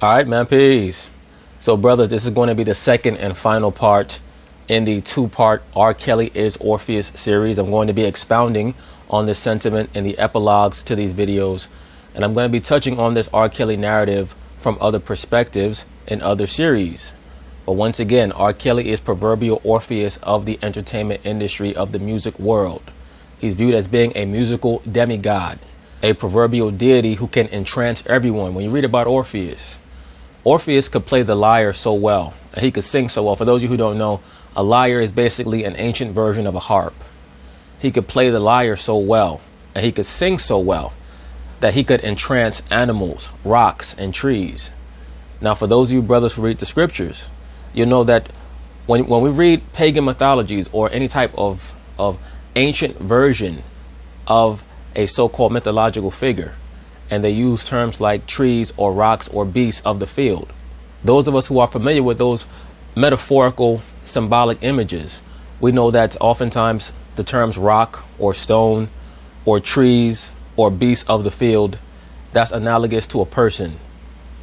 All right, man, peace. So, brothers, this is going to be the second and final part in the two-part R. Kelly is Orpheus series. I'm going to be expounding on this sentiment in the epilogues to these videos, and I'm going to be touching on this R. Kelly narrative from other perspectives in other series. But once again, R. Kelly is proverbial Orpheus of the entertainment industry, of the music world. He's viewed as being a musical demigod, a proverbial deity who can entrance everyone. When you read about Orpheus could play the lyre so well, and he could sing so well. For those of you who don't know, a lyre is basically an ancient version of a harp. He could play the lyre so well, and he could sing so well, that he could entrance animals, rocks, and trees. Now, for those of you brothers who read the scriptures, you'll know that when we read pagan mythologies or any type of ancient version of a so-called mythological figure, and they use terms like trees or rocks or beasts of the field, those of us who are familiar with those metaphorical symbolic images, we know that oftentimes the terms rock or stone or trees or beasts of the field, that's analogous to a person,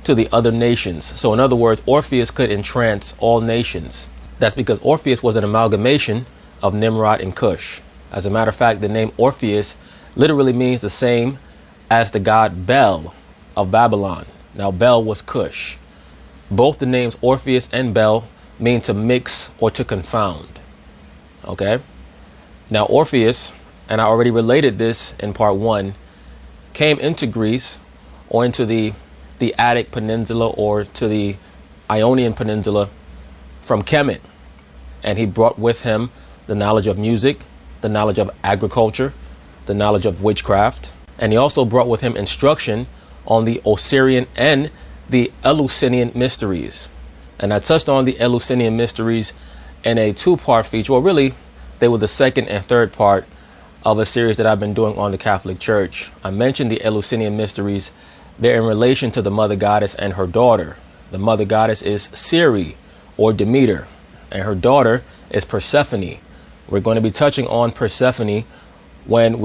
to the other nations. So in other words, Orpheus could entrance all nations. That's because Orpheus was an amalgamation of Nimrod and Cush. As a matter of fact, the name Orpheus literally means the same as the god Bel of Babylon. Now, Bel was Cush. Both the names Orpheus and Bel mean to mix or to confound. Okay? Now, Orpheus, and I already related this in part 1, came into Greece or into the Attic Peninsula or to the Ionian Peninsula from Kemet. And he brought with him the knowledge of music, the knowledge of agriculture, the knowledge of witchcraft. And he also brought with him instruction on the Osirian and the Eleusinian mysteries. And I touched on the Eleusinian mysteries in a two-part feature. Well, really, they were the second and third part of a series that I've been doing on the Catholic Church. I mentioned the Eleusinian mysteries. They're in relation to the mother goddess and her daughter. The mother goddess is Ceres or Demeter, and her daughter is Persephone. We're going to be touching on Persephone when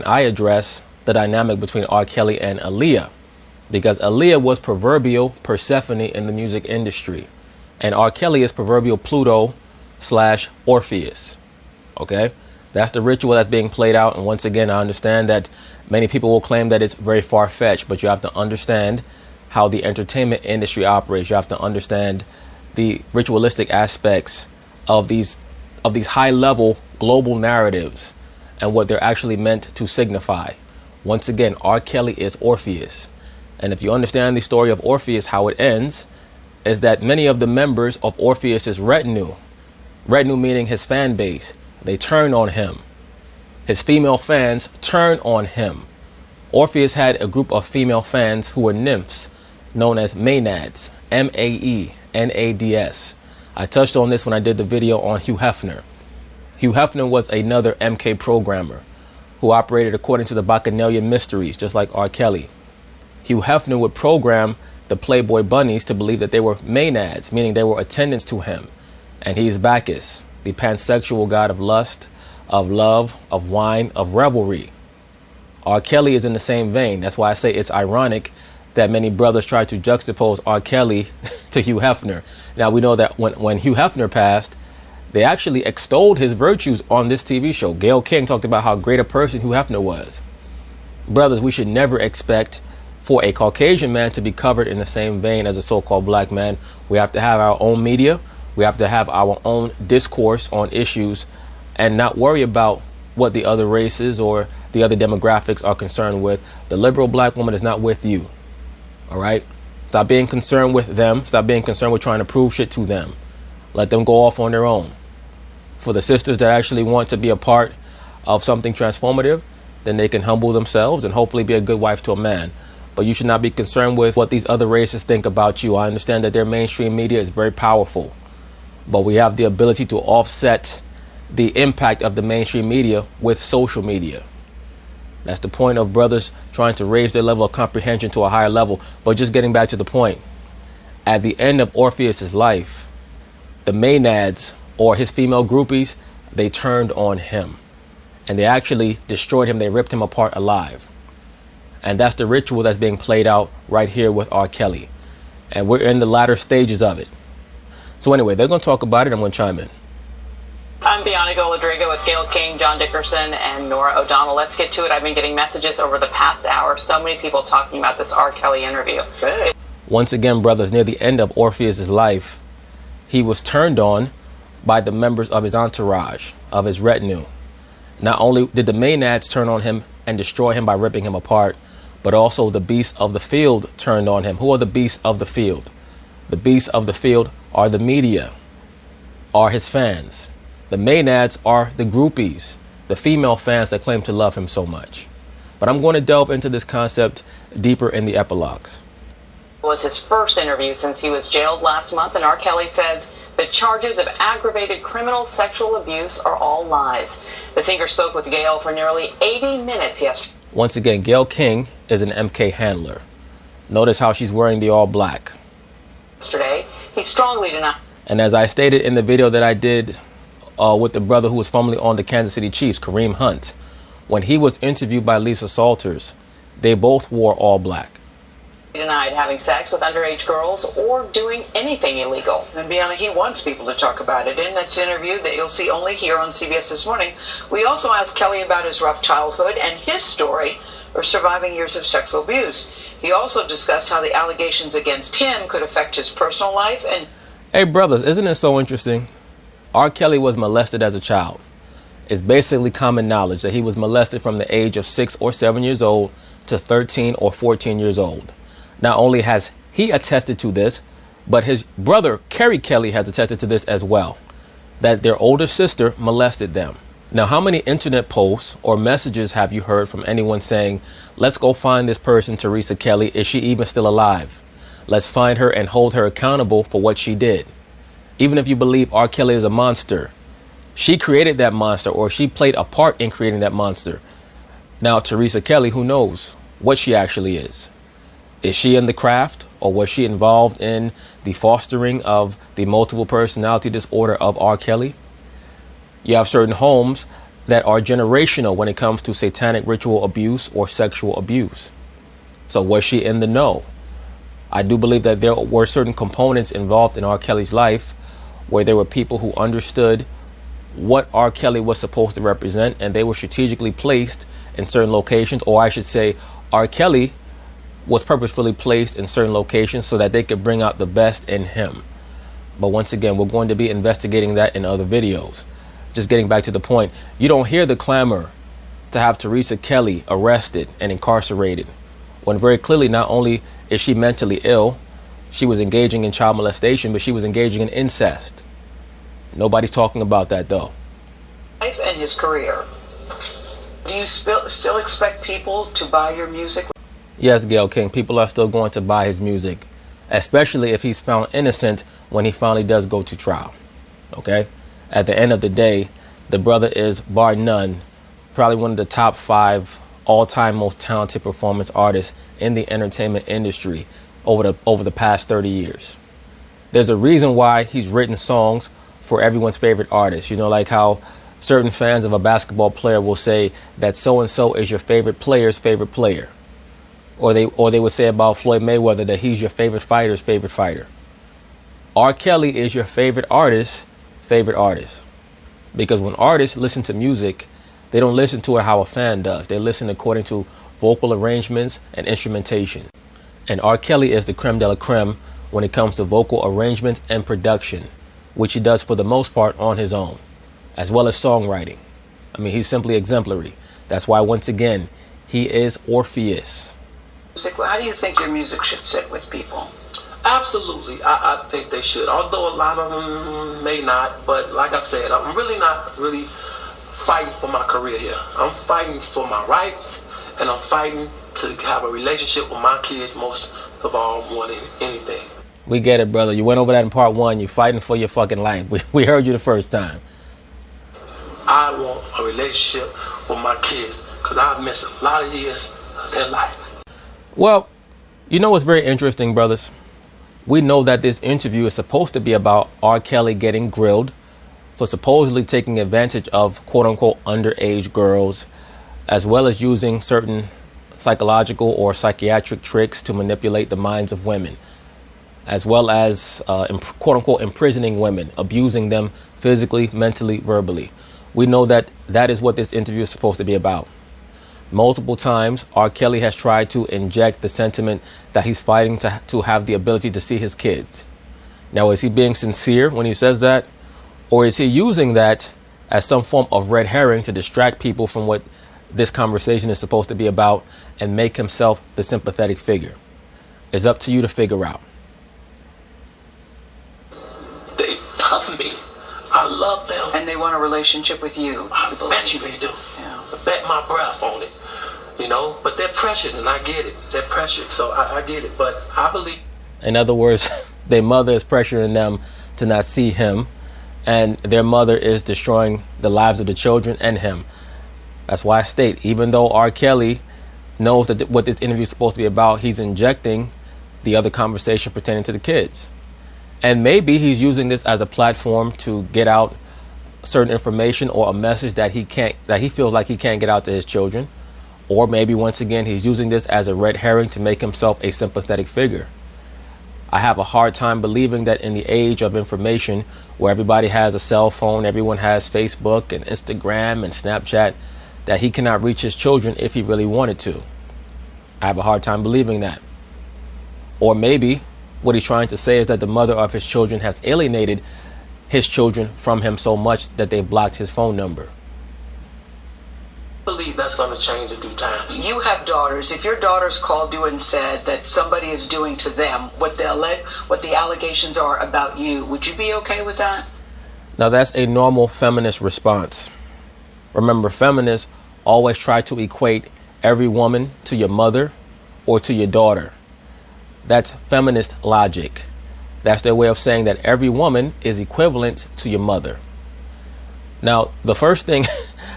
I address the dynamic between R. Kelly and Aaliyah, because Aaliyah was proverbial Persephone in the music industry, and R. Kelly is proverbial Pluto/Orpheus. Okay, that's the ritual that's being played out. And once again, I understand that many people will claim that it's very far-fetched, but you have to understand how the entertainment industry operates. You have to understand the ritualistic aspects of these high-level global narratives and what they're actually meant to signify. Once again, R. Kelly is Orpheus. And if you understand the story of Orpheus, how it ends is that many of the members of Orpheus's retinue meaning his fan base, they turn on him. His female fans turn on him. Orpheus had a group of female fans who were nymphs known as Maenads, Maenads. I touched on this when I did the video on Hugh Hefner. Hugh Hefner was another MK programmer who operated according to the Bacchanalian mysteries, just like R. Kelly. Hugh Hefner would program the Playboy bunnies to believe that they were Maenads, meaning they were attendants to him. And he's Bacchus, the pansexual god of lust, of love, of wine, of revelry. R. Kelly is in the same vein. That's why I say it's ironic that many brothers try to juxtapose R. Kelly to Hugh Hefner. Now, we know that when Hugh Hefner passed, they actually extolled his virtues on this TV show. Gayle King talked about how great a person Hugh Hefner was. Brothers, we should never expect for a Caucasian man to be covered in the same vein as a so-called black man. We have to have our own media. We have to have our own discourse on issues and not worry about what the other races or the other demographics are concerned with. The liberal black woman is not with you. All right? Stop being concerned with them. Stop being concerned with trying to prove shit to them. Let them go off on their own. For the sisters that actually want to be a part of something transformative, then they can humble themselves and hopefully be a good wife to a man. But you should not be concerned with what these other races think about you. I understand that their mainstream media is very powerful, but we have the ability to offset the impact of the mainstream media with social media. That's the point of brothers trying to raise their level of comprehension to a higher level. But just getting back to the point, at the end of Orpheus's life, the Maenads, or his female groupies, they turned on him. And they actually destroyed him. They ripped him apart alive. And that's the ritual that's being played out right here with R. Kelly. And we're in the latter stages of it. So anyway, they're going to talk about it. I'm going to chime in. I'm Bianca Goladrigo with Gayle King, John Dickerson, and Nora O'Donnell. Let's get to it. I've been getting messages over the past hour. So many people talking about this R. Kelly interview. Once again, brothers, near the end of Orpheus' life, he was turned on by the members of his entourage, of his retinue. Not only did the Maenads turn on him and destroy him by ripping him apart, but also the beasts of the field turned on him. Who are the beasts of the field? The beasts of the field are the media, are his fans. The Maenads are the groupies, the female fans that claim to love him so much. But I'm going to delve into this concept deeper in the epilogues. It was his first interview since he was jailed last month, and R. Kelly says the charges of aggravated criminal sexual abuse are all lies. The singer spoke with Gayle for nearly 80 minutes yesterday. Once again, Gayle King is an MK handler. Notice how she's wearing the all black. Yesterday, he strongly denied. And as I stated in the video that I did with the brother who was formerly on the Kansas City Chiefs, Kareem Hunt, when he was interviewed by Lisa Salters, they both wore all black. He denied having sex with underage girls or doing anything illegal. And Bianca, he wants people to talk about it. In this interview that you'll see only here on CBS This Morning, we also asked Kelly about his rough childhood and his story of surviving years of sexual abuse. He also discussed how the allegations against him could affect his personal life. And hey, brothers, isn't it so interesting? R. Kelly was molested as a child. It's basically common knowledge that he was molested from the age of 6 or 7 years old to 13 or 14 years old. Not only has he attested to this, but his brother, Kerry Kelly, has attested to this as well, that their older sister molested them. Now, how many internet posts or messages have you heard from anyone saying, let's go find this person, Teresa Kelly, is she even still alive? Let's find her and hold her accountable for what she did. Even if you believe R. Kelly is a monster, she created that monster, or she played a part in creating that monster. Now, Teresa Kelly, who knows what she actually is? Is she in the craft, or was she involved in the fostering of the multiple personality disorder of R. Kelly? You have certain homes that are generational when it comes to satanic ritual abuse or sexual abuse. So was she in the know? I do believe that there were certain components involved in R. Kelly's life where there were people who understood what R. Kelly was supposed to represent, and they were strategically placed in certain locations, or I should say R. Kelly was purposefully placed in certain locations so that they could bring out the best in him. But once again, we're going to be investigating that in other videos. Just getting back to the point, you don't hear the clamor to have Teresa Kelly arrested and incarcerated, when very clearly not only is she mentally ill, she was engaging in child molestation, but she was engaging in incest. Nobody's talking about that, though. life and his career. Do you still expect people to buy your music? Yes, Gayle King, people are still going to buy his music, especially if he's found innocent when he finally does go to trial. Okay? At the end of the day, the brother is, bar none, probably one of the top 5 all-time most talented performance artists in the entertainment industry over the past 30 years. There's a reason why he's written songs for everyone's favorite artist. You know, like how certain fans of a basketball player will say that so-and-so is your favorite player's favorite player. Or they would say about Floyd Mayweather that he's your favorite fighter's favorite fighter. R. Kelly is your favorite artist's favorite artist. Because when artists listen to music, they don't listen to it how a fan does. They listen according to vocal arrangements and instrumentation. And R. Kelly is the creme de la creme when it comes to vocal arrangements and production, which he does for the most part on his own, as well as songwriting. I mean, he's simply exemplary. That's why, once again, he is Orpheus. How do you think your music should sit with people? Absolutely, I think they should. Although a lot of them may not, but like I said, I'm really not fighting for my career here. I'm fighting for my rights, and I'm fighting to have a relationship with my kids most of all, more than anything. We get it, brother. You went over that in part 1. You're fighting for your fucking life. We heard you the first time. I want a relationship with my kids because I've missed a lot of years of their life. Well, you know what's very interesting, brothers? We know that this interview is supposed to be about R. Kelly getting grilled for supposedly taking advantage of quote-unquote underage girls, as well as using certain psychological or psychiatric tricks to manipulate the minds of women. as well as quote unquote imprisoning women, abusing them physically, mentally, verbally. We know that that is what this interview is supposed to be about. Multiple times, R. Kelly has tried to inject the sentiment that he's fighting to have the ability to see his kids. Now, is he being sincere when he says that? Or is he using that as some form of red herring to distract people from what this conversation is supposed to be about and make himself the sympathetic figure? It's up to you to figure out. They love me. I love them. And they want a relationship with you. I bet you they do. Yeah. I bet my breath on it. You know, but they're pressured, and I get it. They're pressured, so I get it. But I believe. In other words, their mother is pressuring them to not see him, and their mother is destroying the lives of the children and him. That's why I state, even though R. Kelly knows that what this interview is supposed to be about, he's injecting the other conversation pertaining to the kids. And maybe he's using this as a platform to get out certain information or a message that he feels like he can't get out to his children. Or maybe once again, he's using this as a red herring to make himself a sympathetic figure. I have a hard time believing that in the age of information where everybody has a cell phone, everyone has Facebook and Instagram and Snapchat, that he cannot reach his children if he really wanted to. I have a hard time believing that. Or maybe what he's trying to say is that the mother of his children has alienated his children from him so much that they blocked his phone number. I believe that's going to change in due time. You have daughters. If your daughters called you and said that somebody is doing to them what the allegations are about you, would you be okay with that? Now, that's a normal feminist response. Remember, feminists always try to equate every woman to your mother or to your daughter. That's feminist logic. That's their way of saying that every woman is equivalent to your mother. Now, the first thing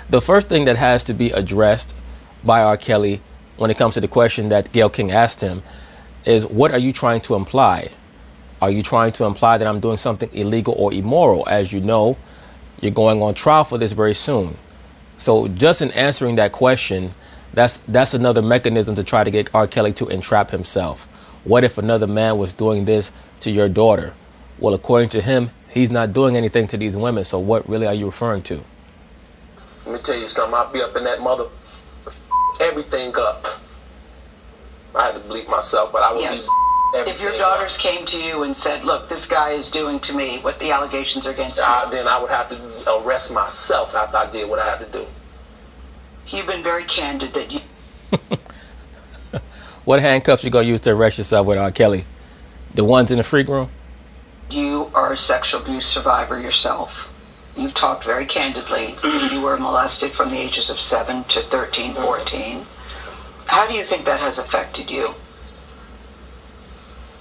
that has to be addressed by R. Kelly when it comes to the question that Gayle King asked him is, what are you trying to imply? Are you trying to imply that I'm doing something illegal or immoral? As you know, you're going on trial for this very soon. So just in answering that question, that's another mechanism to try to get R. Kelly to entrap himself. What if another man was doing this to your daughter? Well, according to him, he's not doing anything to these women. So what really are you referring to? Let me tell you something. I'll be up in that mother, everything up. I had to bleep myself, but I would Yes. be everything If your daughters up. came to you and said, look, this guy is doing to me what the allegations are against you, Then I would have to arrest myself after I did what I had to do. you've been very candid that you What handcuffs you gonna use to arrest yourself with R. Kelly? The ones in the freak room? you are a sexual abuse survivor yourself. You've talked very candidly. You were molested from the ages of 7 to 13, 14. How do you think that has affected you?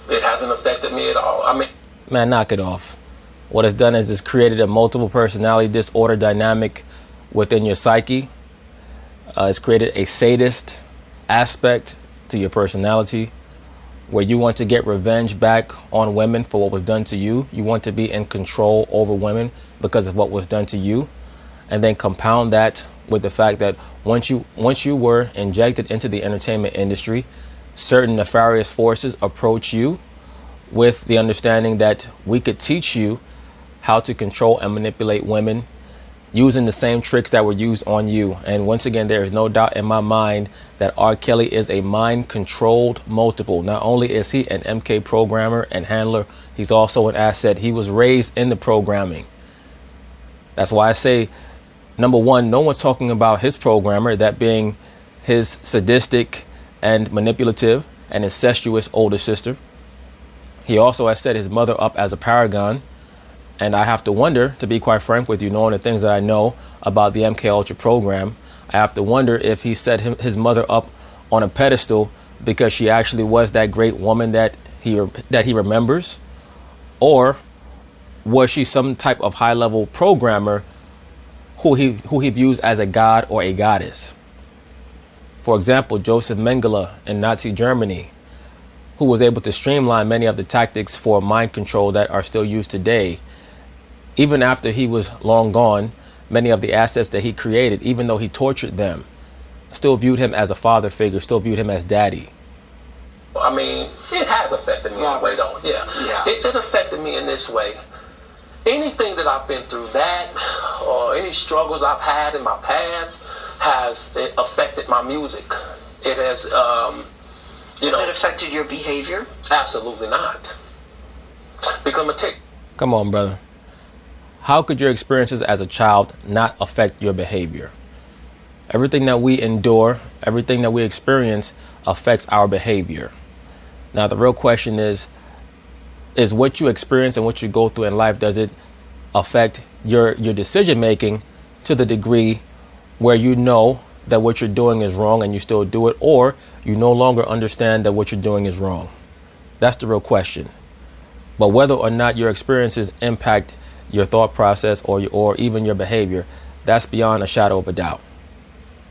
It hasn't affected me at all. I mean, Man, knock it off. What it's done is it's created a multiple personality disorder dynamic within your psyche. It's created a sadist aspect to your personality where you want to get revenge back on women for what was done to you. You want to be in control over women because of what was done to you. And then compound that with the fact that once you were injected into the entertainment industry, certain nefarious forces approach you with the understanding that we could teach you how to control and manipulate women using the same tricks that were used on you. And once again, there is no doubt in my mind that R. Kelly is a mind-controlled multiple. Not only is he an MK programmer and handler, he's also an asset. He was raised in the programming. That's why I say, number one, no one's talking about his programmer, that being his sadistic and manipulative and incestuous older sister. He also has set his mother up as a paragon. And I have to wonder, to be quite frank with you, knowing the things that I know about the MK Ultra program, I have to wonder if he set his mother up on a pedestal because she actually was that great woman that he remembers, or was she some type of high-level programmer who he views as a god or a goddess? For example, Joseph Mengele in Nazi Germany, who was able to streamline many of the tactics for mind control that are still used today. Even after he was long gone, many of the assets that he created, even though he tortured them, still viewed him as a father figure, still viewed him as daddy. I mean, it has has affected me in a way, though. Yeah. It affected me in this way. Anything that I've been through, that or any struggles I've had in my past, has affected my music. It has, Has it affected your behavior? Absolutely not. Because Come on, brother. How could your experiences as a child not affect your behavior? Everything that we endure, everything that we experience affects our behavior. Now, the real question is what you experience and what you go through in life, does it affect your decision making to the degree where you know that what you're doing is wrong and you still do it, or you no longer understand that what you're doing is wrong? That's the real question. But whether or not your experiences impact your thought process or even your behavior, that's beyond a shadow of a doubt.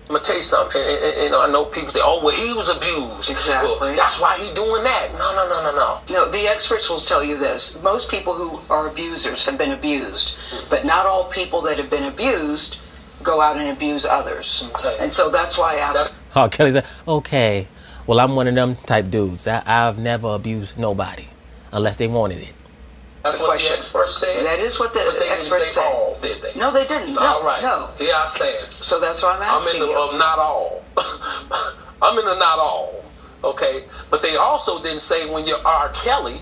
I'm gonna tell you something. I know people say, "Oh, well, he was abused. Exactly. Well, that's why he's doing that." No. No, the experts will tell you this. Most people who are abusers have been abused, but not all people that have been abused go out and abuse others. Okay. And so that's why I asked. Oh, Kelly said, okay, well, I'm one of them type dudes. I've never abused nobody unless they wanted it. That's what the experts said. That is what the but they experts didn't say said. all, did they? No, they didn't. No, all right. No. Here I stand. So that's why I'm asking I'm in the you. not all. I'm in the not all. Okay. But they also didn't say when you're R. Kelly,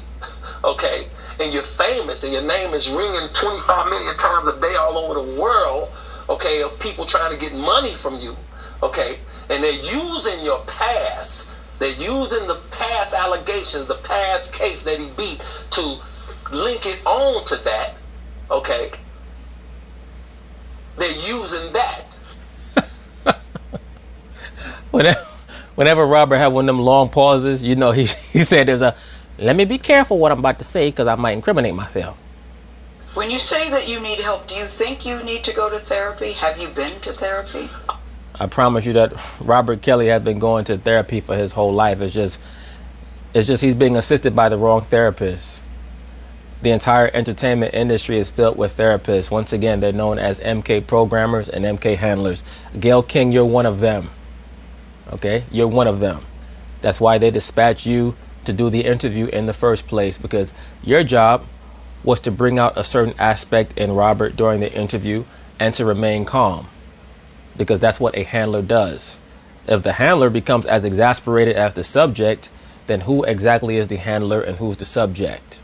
okay, and you're famous and your name is ringing 25 million times a day all over the world, okay, of people trying to get money from you, okay, and they're using your past. They're using the past allegations, the past case that he beat to link it on to that, okay? They're using that. Whenever Robert had one of them long pauses, you know, he said let me be careful what I'm about to say because I might incriminate myself. When you say that you need help, do you think you need to go to therapy? Have you been to therapy? I promise you that Robert Kelly has been going to therapy for his whole life. It's just he's being assisted by the wrong therapist. The entire entertainment industry is filled with therapists. Once again, they're known as MK programmers and MK handlers. Gayle King, you're one of them. Okay? You're one of them. That's why they dispatch you to do the interview in the first place, because your job was to bring out a certain aspect in Robert during the interview and to remain calm, because that's what a handler does. If the handler becomes as exasperated as the subject, then who exactly is the handler and who's the subject?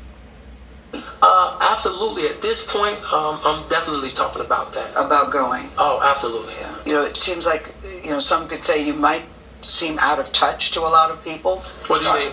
Absolutely. At this point, I'm definitely talking about that. About going. Oh, absolutely. Yeah. You know, it seems like, some could say you might seem out of touch to a lot of people. What do you mean?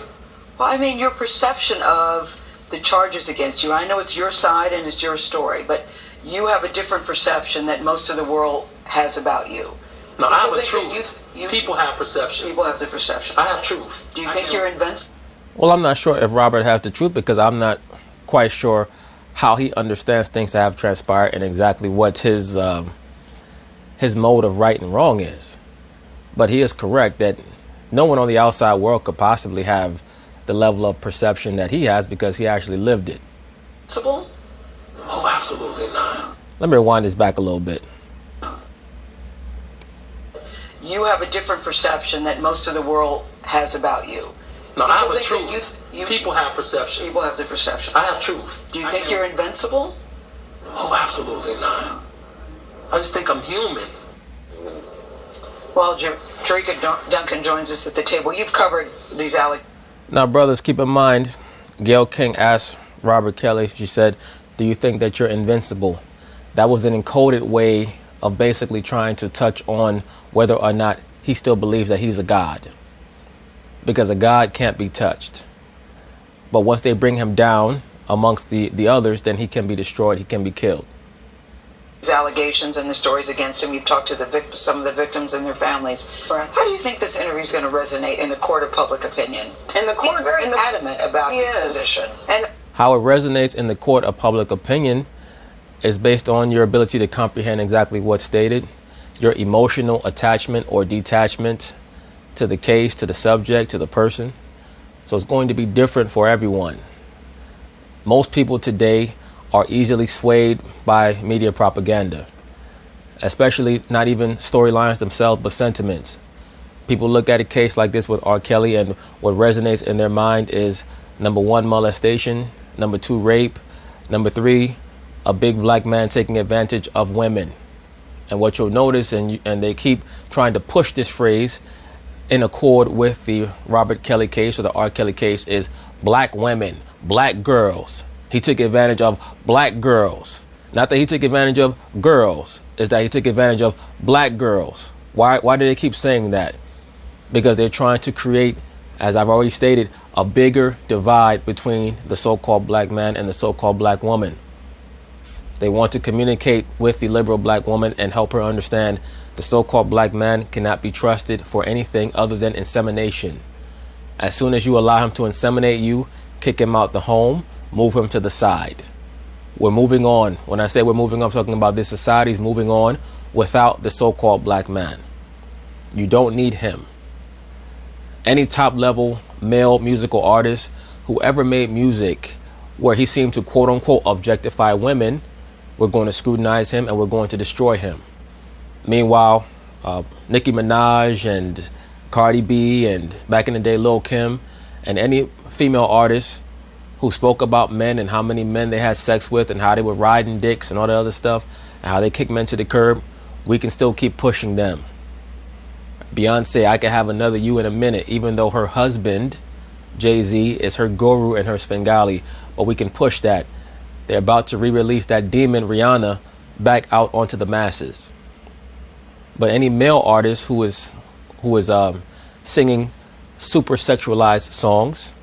Well, I mean, your perception of the charges against you. I know it's your side and it's your story, but you have a different perception that most of the world has about you. No, I have a People truth. think People have perception. People have the perception. I have truth. Do you think you're invincible? Well, I'm not sure if Robert has the truth, because I'm not quite sure how he understands things that have transpired and exactly what his mode of right and wrong is. But he is correct that no one on the outside world could possibly have the level of perception that he has, because he actually lived it. Oh, absolutely not. Let me rewind this back a little bit. You have a different perception that most of the world has about you. No, I have a think truth. that People have perception. People have the perception. I have truth. Do you think you're invincible? Oh, absolutely not. I just think I'm human. Well, Jerika Duncan joins us at the table. You've covered these allegations. Now, brothers, keep in mind, Gayle King asked Robert Kelly, she said, do you think that you're invincible? That was an encoded way of basically trying to touch on whether or not he still believes that he's a god. Because a god can't be touched. But once they bring him down amongst the others, then he can be destroyed, he can be killed. These allegations and the stories against him, you've talked to some of the victims and their families. Correct. How do you think this interview is going to resonate in the court of public opinion? In the court, he's very adamant about his position. And How it resonates in the court of public opinion is based on your ability to comprehend exactly what's stated, your emotional attachment or detachment to the case, to the subject, to the person. So it's going to be different for everyone. Most people today are easily swayed by media propaganda, especially not even storylines themselves, but sentiments. People look at a case like this with R. Kelly, and what resonates in their mind is Number 1, molestation. Number 2, rape. Number 3, a big black man taking advantage of women. And what you'll notice, and they keep trying to push this phrase in accord with the Robert Kelly case or the R. Kelly case, is black women, black girls. He took advantage of black girls. Not that he took advantage of girls, is that he took advantage of black girls. Why do they keep saying that? Because they're trying to create, as I've already stated, a bigger divide between the so-called black man and the so-called black woman. They want to communicate with the liberal black woman and help her understand the so-called black man cannot be trusted for anything other than insemination. As soon as you allow him to inseminate you, kick him out the home, move him to the side. We're moving on. When I say we're moving on, I'm talking about this society is moving on without the so-called black man. You don't need him. Any top-level male musical artist who ever made music where he seemed to quote-unquote objectify women, we're going to scrutinize him and we're going to destroy him. Meanwhile, Nicki Minaj and Cardi B and back in the day Lil' Kim and any female artist who spoke about men and how many men they had sex with and how they were riding dicks and all that other stuff and how they kick men to the curb, we can still keep pushing them. Beyonce, I can have another you in a minute, even though her husband, Jay-Z, is her guru and her Svengali, but we can push that. They're about to re-release that demon Rihanna back out onto the masses. But any male artist who is singing super sexualized songs,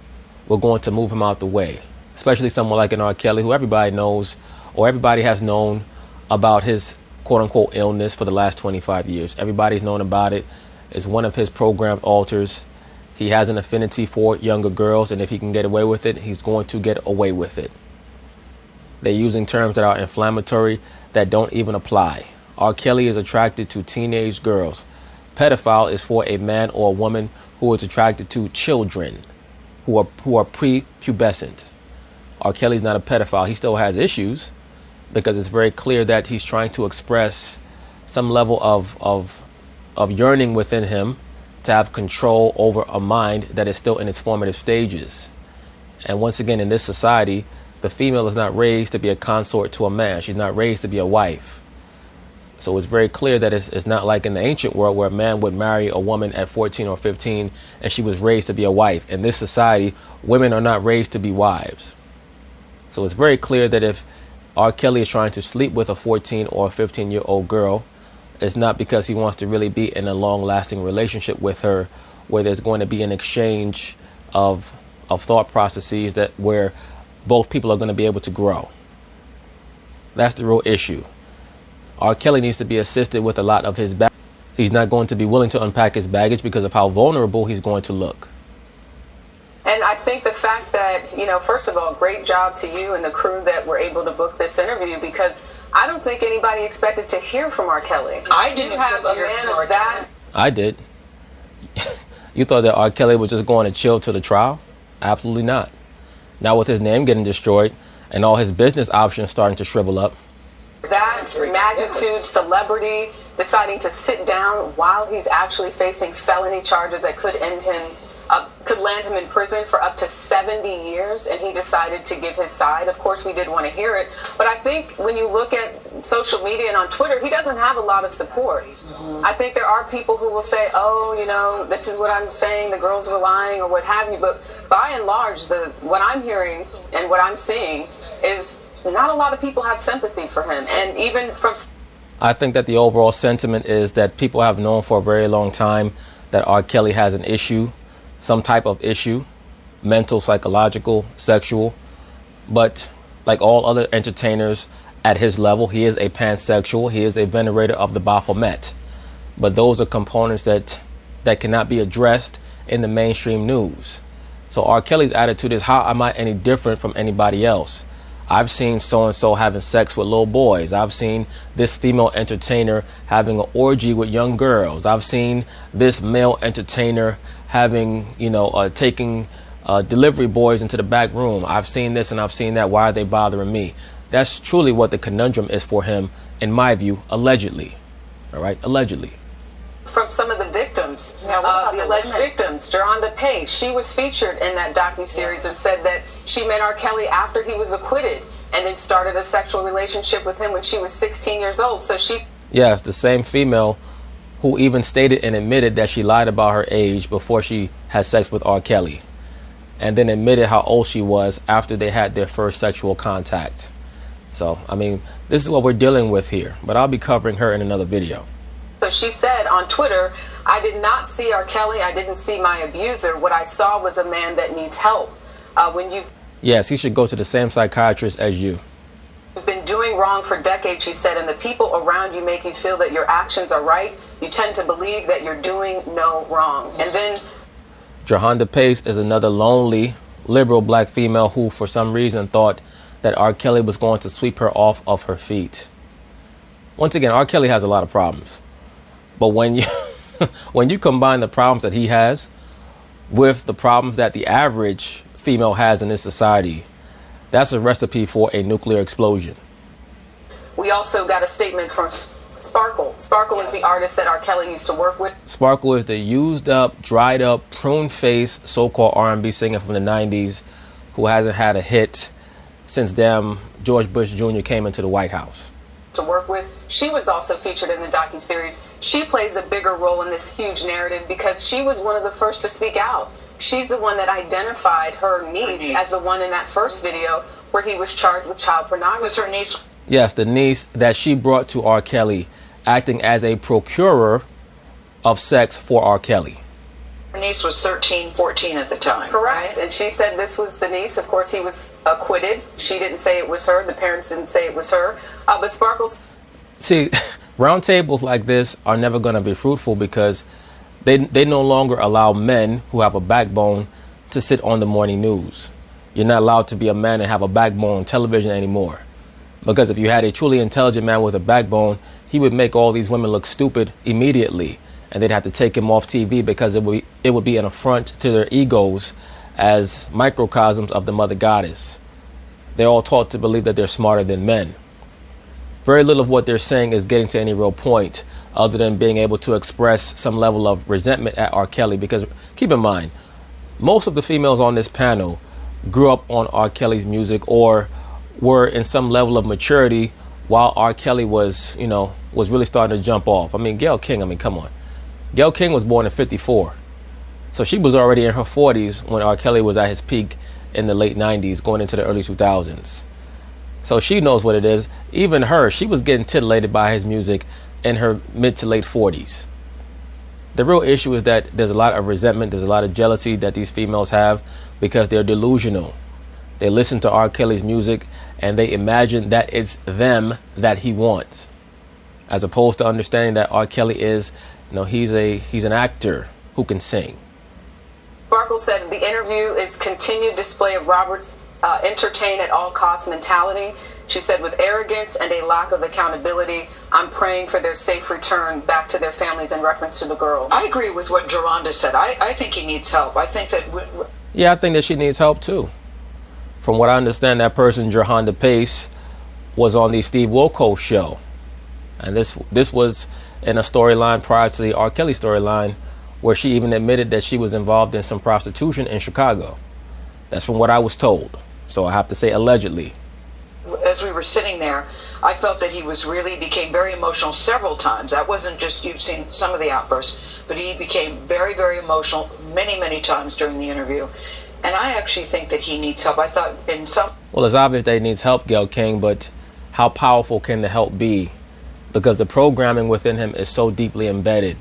we're going to move him out the way. Especially someone like an R. Kelly, who everybody knows or everybody has known about his quote-unquote illness for the last 25 years. Everybody's known about it. It's one of his programmed alters. He has an affinity for younger girls, and if he can get away with it, he's going to get away with it. They're using terms that are inflammatory that don't even apply. R. Kelly is attracted to teenage girls. Pedophile is for a man or a woman who is attracted to children who are prepubescent. R. Kelly's not a pedophile. He still has issues because it's very clear that he's trying to express some level of yearning within him to have control over a mind that is still in its formative stages. And once again, in this society, the female is not raised to be a consort to a man. She's not raised to be a wife. So it's very clear that it's not like in the ancient world where a man would marry a woman at 14 or 15 and she was raised to be a wife. In this society, women are not raised to be wives. So it's very clear that if R. Kelly is trying to sleep with a 14 or 15-year-old girl, it's not because he wants to really be in a long-lasting relationship with her where there's going to be an exchange of thought processes that where both people are going to be able to grow. That's the real issue. R. Kelly needs to be assisted with a lot of his baggage. He's not going to be willing to unpack his baggage because of how vulnerable he's going to look. And I think the fact that, first of all, great job to you and the crew that were able to book this interview, because I don't think anybody expected to hear from R. Kelly. I didn't expect to hear from R. Kelly. I did. You thought that R. Kelly was just going to chill to the trial? Absolutely not. Now with his name getting destroyed and all his business options starting to shrivel up. That magnitude, celebrity, deciding to sit down while he's actually facing felony charges that could land him in prison for up to 70 years, and he decided to give his side. Of course, we did want to hear it, but I think when you look at social media and on Twitter, he doesn't have a lot of support. I think there are people who will say, oh, this is what I'm saying, the girls were lying or what have you, but by and large, what I'm hearing and what I'm seeing is not a lot of people have sympathy for him. And even from... I think that the overall sentiment is that people have known for a very long time that R. Kelly has an issue, some type of issue, mental, psychological, sexual. But like all other entertainers at his level, he is a pansexual. He is a venerator of the Baphomet. But those are components that cannot be addressed in the mainstream news. So R. Kelly's attitude is, how am I any different from anybody else? I've seen so-and-so having sex with little boys. I've seen this female entertainer having an orgy with young girls. I've seen this male entertainer having, taking delivery boys into the back room. I've seen this and I've seen that. Why are they bothering me? That's truly what the conundrum is for him, in my view, allegedly. All right, allegedly. From some of the victims victims. Yeah, what about the the alleged women? victims, Joronda Pace, she was featured in that docuseries and said that she met R. Kelly after he was acquitted and then started a sexual relationship with him when she was 16 years old. So she's... Yes, the same female who even stated and admitted that she lied about her age before she had sex with R. Kelly, and then admitted how old she was after they had their first sexual contact. So, I mean, this is what we're dealing with here, but I'll be covering her in another video. So she said on Twitter, I did not see R. Kelly. I didn't see my abuser. What I saw was a man that needs help. Yes, he should go to the same psychiatrist as you. You've been doing wrong for decades, she said, and the people around you make you feel that your actions are right. You tend to believe that you're doing no wrong. And then Joronda Pace is another lonely, liberal black female who, for some reason, thought that R. Kelly was going to sweep her off of her feet. Once again, R. Kelly has a lot of problems. But when you when you combine the problems that he has with the problems that the average female has in this society, that's a recipe for a nuclear explosion. we also got a statement from Sparkle. Sparkle is the artist that R. Kelly used to work with. Sparkle is the used up, dried up, prune-faced so-called R&B singer from the 90s who hasn't had a hit since George Bush Jr. came into the White House. To work with. She was also featured in the docuseries. She plays a bigger role in this huge narrative because she was one of the first to speak out. She's the one that identified her niece as the one in that first video where he was charged with child pornography. Was her niece? Yes, the niece that she brought to R. Kelly, acting as a procurer of sex for R. Kelly. Her niece was 13, 14 at the time. Correct. Right? And she said this was the niece. Of course, he was acquitted. She didn't say it was her. The parents didn't say it was her. But Sparkle's... See, roundtables like this are never going to be fruitful because they no longer allow men who have a backbone to sit on the morning news. You're not allowed to be a man and have a backbone on television anymore. Because if you had a truly intelligent man with a backbone, he would make all these women look stupid immediately. And they'd have to take him off TV because it would be an affront to their egos as microcosms of the mother goddess. They're all taught to believe that they're smarter than men. Very little of what they're saying is getting to any real point other than being able to express some level of resentment at R. Kelly. Because keep in mind, most of the females on this panel grew up on R. Kelly's music or were in some level of maturity while R. Kelly was really starting to jump off. I mean, Gayle King, come on. Gayle King was born in 1954. So she was already in her 40s when R. Kelly was at his peak in the late 90s, going into the early 2000s. So she knows what it is. Even her, she was getting titillated by his music in her mid to late 40s. The real issue is that there's a lot of resentment, there's a lot of jealousy that these females have because they're delusional. They listen to R. Kelly's music and they imagine that it's them that he wants, as opposed to understanding that R. Kelly is, he's an actor who can sing. Sparkle said the interview is continued display of Robert's entertain at all costs mentality. She said, with arrogance and a lack of accountability, I'm praying for their safe return back to their families in reference to the girls. I agree with what Joronda said. I think he needs help. I think that... Yeah, I think that she needs help too. From what I understand, that person, Joronda Pace, was on the Steve Wilkos show. And this was in a storyline prior to the R. Kelly storyline where she even admitted that she was involved in some prostitution in Chicago. That's from what I was told. So I have to say allegedly. As we were sitting there, I felt that he became very emotional several times. That wasn't just, you've seen some of the outbursts, but he became very, very emotional many, many times during the interview. And I actually think that he needs help. I thought in some... Well, it's obvious that he needs help, Gayle King, but how powerful can the help be? Because the programming within him is so deeply embedded.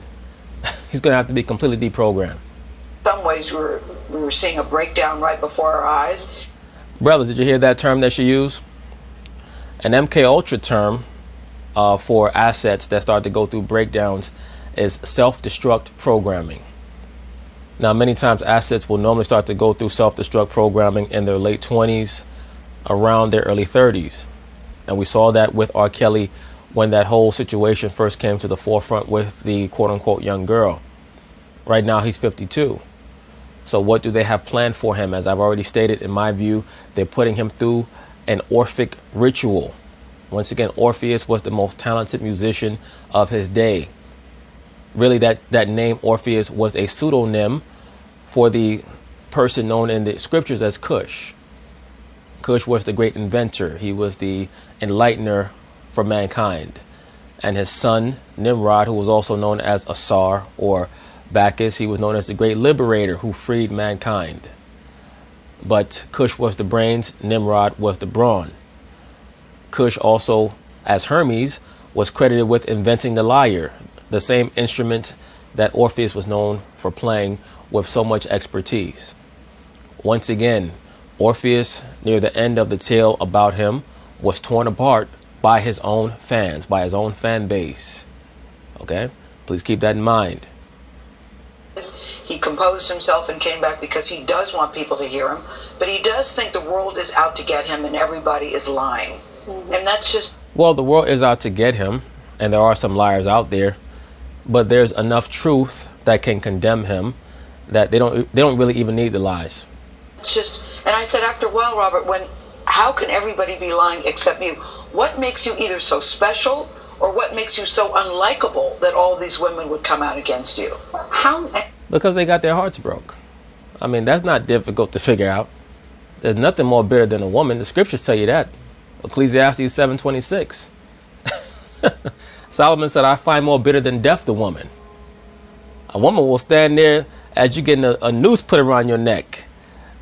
He's going to have to be completely deprogrammed. In some ways, we were seeing a breakdown right before our eyes. Brothers, did you hear that term that she used? An MK Ultra term for assets that start to go through breakdowns is self-destruct programming. Now, many times assets will normally start to go through self-destruct programming in their late 20s, around their early 30s. And we saw that with R. Kelly when that whole situation first came to the forefront with the quote-unquote young girl. Right now, he's 52. So what do they have planned for him? As I've already stated, in my view, they're putting him through an Orphic ritual. Once again, Orpheus was the most talented musician of his day. Really, that name Orpheus was a pseudonym for the person known in the scriptures as Cush. Cush was the great inventor. He was the enlightener for mankind. And his son, Nimrod, who was also known as Asar or Bacchus, he was known as the great liberator who freed mankind. But Cush was the brains, Nimrod was the brawn. Cush also, as Hermes, was credited with inventing the lyre, the same instrument that Orpheus was known for playing with so much expertise. Once again, Orpheus, near the end of the tale about him, was torn apart by his own fans, by his own fan base. Okay? Please keep that in mind. He composed himself and came back because he does want people to hear him, but he does think the world is out to get him and everybody is lying. And that's just... Well, the world is out to get him, and there are some liars out there, but there's enough truth that can condemn him that they don't really even need the lies. It's just... And I said after a while, Robert, how can everybody be lying except you? What makes you either so special or what makes you so unlikable that all these women would come out against you? Because they got their hearts broke. I mean, that's not difficult to figure out. There's nothing more bitter than a woman. The scriptures tell you that. Ecclesiastes 7:26. Solomon said, I find more bitter than death the woman. A woman will stand there as you getting a noose put around your neck.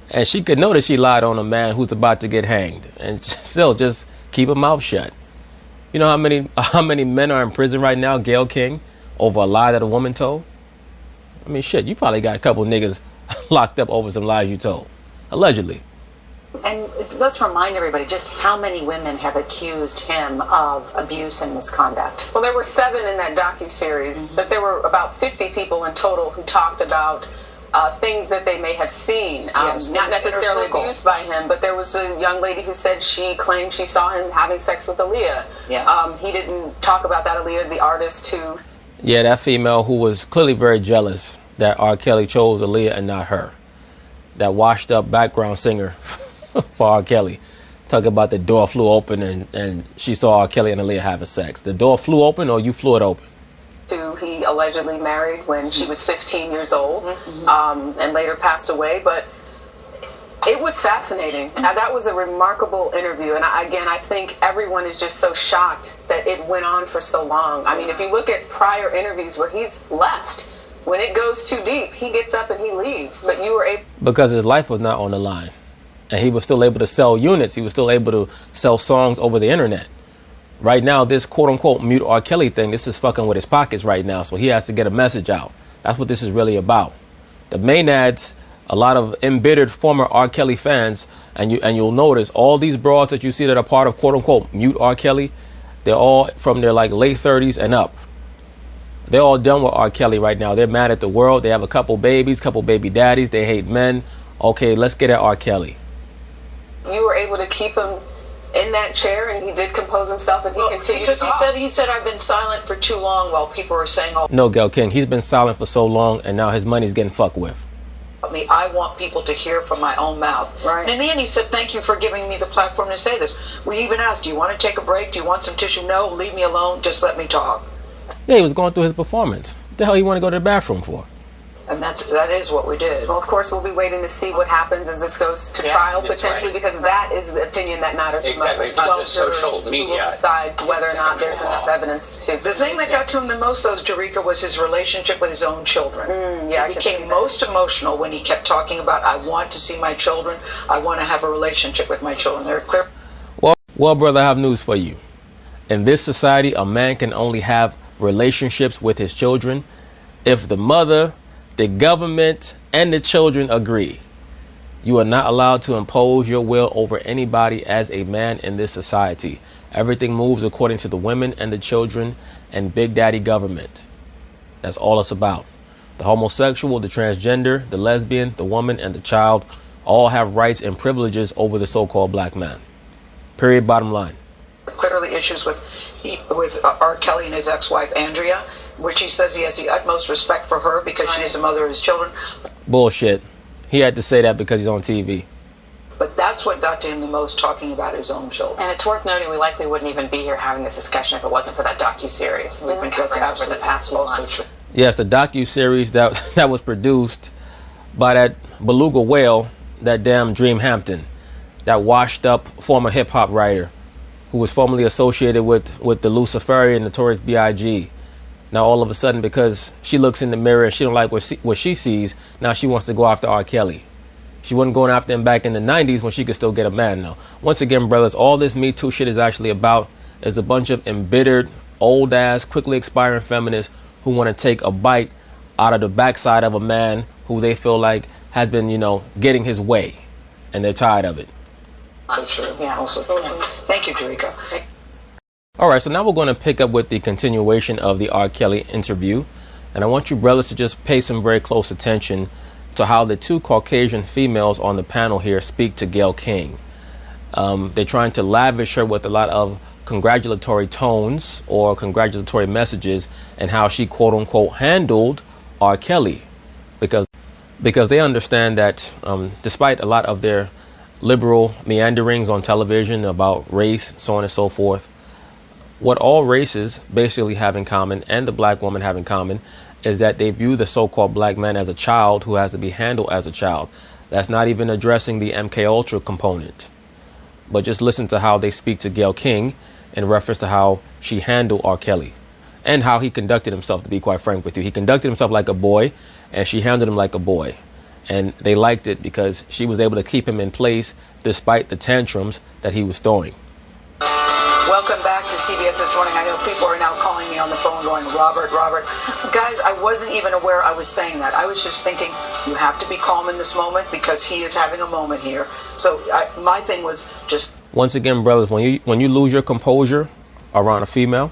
And she could know that she lied on a man who's about to get hanged. And still just keep her mouth shut. You know how many men are in prison right now, Gayle King, over a lie that a woman told? I mean, shit, you probably got a couple niggas locked up over some lies you told. Allegedly. And let's remind everybody just how many women have accused him of abuse and misconduct. Well, there were 7 in that docuseries, but there were about 50 people in total who talked about things that they may have seen, not necessarily abused by him, but there was a young lady who said she claimed she saw him having sex with Aaliyah. Yeah. He didn't talk about that Aaliyah, the artist who... Yeah, that female who was clearly very jealous that R. Kelly chose Aaliyah and not her. That washed up background singer for R. Kelly. Talk about the door flew open and she saw R. Kelly and Aaliyah having sex. The door flew open or you flew it open? Who he allegedly married when she was 15 years old, and later passed away. But it was fascinating. Now, that was a remarkable interview. And I think everyone is just so shocked that it went on for so long. I mean, if you look at prior interviews where he's left, when it goes too deep, he gets up and he leaves. But you were able... Because his life was not on the line. And he was still able to sell units. He was still able to sell songs over the internet. Right now, this quote-unquote mute R. Kelly thing, this is fucking with his pockets right now. So he has to get a message out. That's what this is really about. The Maenads, a lot of embittered former R. Kelly fans, and you'll notice all these broads that you see that are part of quote-unquote mute R. Kelly, they're all from their like late 30s and up. They're all done with R. Kelly right now. They're mad at the world. They have a couple babies, couple baby daddies. They hate men. Okay, let's get at R. Kelly. You were able to keep him in that chair, and he did compose himself, and he continued because to talk. he said I've been silent for too long while people are saying, oh, No, Gayle King, he's been silent for so long, and now his money's getting fucked with. I want people to hear from my own mouth. Right. And in the end, he said, thank you for giving me the platform to say this. We even asked, do you want to take a break? Do you want some tissue? No, leave me alone. Just let me talk. Yeah, he was going through his performance. What the hell you want to go to the bathroom for? And that is what we did. Well, of course, we'll be waiting to see what happens as this goes to trial, potentially, because that is the opinion that matters Exactly. most. It's not just social media. Who will decide whether or not there's enough evidence to... The thing that got to him the most, though, Jerika, was his relationship with his own children. He became most emotional when he kept talking about, I want to see my children. I want to have a relationship with my children. They're clear. Well, brother, I have news for you. In this society, a man can only have relationships with his children if the mother, the government, and the children agree. You are not allowed to impose your will over anybody as a man in this society. Everything moves according to the women and the children and Big Daddy government. That's all it's about. The homosexual, the transgender, the lesbian, the woman, and the child all have rights and privileges over the so-called black man. Period. Bottom line. Clearly issues with R. Kelly and his ex-wife, Andrea, which he says he has the utmost respect for her because she is the mother of his children. Bullshit. He had to say that because he's on TV. But that's what got to him the most, talking about his own children. And it's worth noting we likely wouldn't even be here having this discussion if it wasn't for that docuseries. We've been covering it for the past few months. Yes, the docu-series that that was produced by that beluga whale, that damn Dream Hampton, that washed up former hip hop writer who was formerly associated with the Luciferian Notorious B.I.G. Now all of a sudden, because she looks in the mirror and she don't like what she sees, now she wants to go after R. Kelly. She wasn't going after him back in the 90s when she could still get a man. Now, once again, brothers, all this Me Too shit is actually about is a bunch of embittered, old-ass, quickly expiring feminists who want to take a bite out of the backside of a man who they feel like has been, getting his way. And they're tired of it. So true. Yeah, also. Thank you, Jerika. All right, so now we're going to pick up with the continuation of the R. Kelly interview. And I want you brothers to just pay some very close attention to how the two Caucasian females on the panel here speak to Gayle King. They're trying to lavish her with a lot of congratulatory tones or congratulatory messages and how she, quote unquote, handled R. Kelly. Because they understand that despite a lot of their liberal meanderings on television about race, so on and so forth, what all races basically have in common, and the black woman have in common, is that they view the so-called black man as a child who has to be handled as a child. That's not even addressing the MK Ultra component. But just listen to how they speak to Gayle King in reference to how she handled R. Kelly and how he conducted himself, to be quite frank with you. He conducted himself like a boy and she handled him like a boy. And they liked it because she was able to keep him in place despite the tantrums that he was throwing. Welcome back to CBS This Morning. I know people are now calling me on the phone going, Robert. Guys, I wasn't even aware I was saying that. I was just thinking, you have to be calm in this moment because he is having a moment here. So my thing was just... Once again, brothers, when you lose your composure around a female,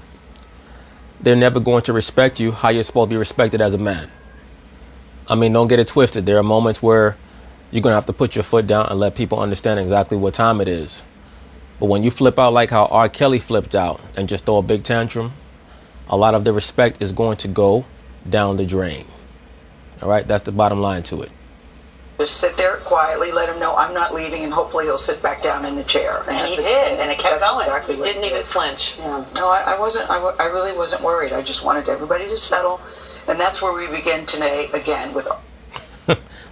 they're never going to respect you how you're supposed to be respected as a man. I mean, don't get it twisted. There are moments where you're going to have to put your foot down and let people understand exactly what time it is. But when you flip out like how R. Kelly flipped out and just throw a big tantrum, a lot of the respect is going to go down the drain. All right? That's the bottom line to it. Just sit there quietly, let him know I'm not leaving, and hopefully he'll sit back down in the chair. And he did, and it kept going. Exactly he didn't even flinch. Yeah. No, I wasn't. I really wasn't worried. I just wanted everybody to settle. And that's where we begin today again with...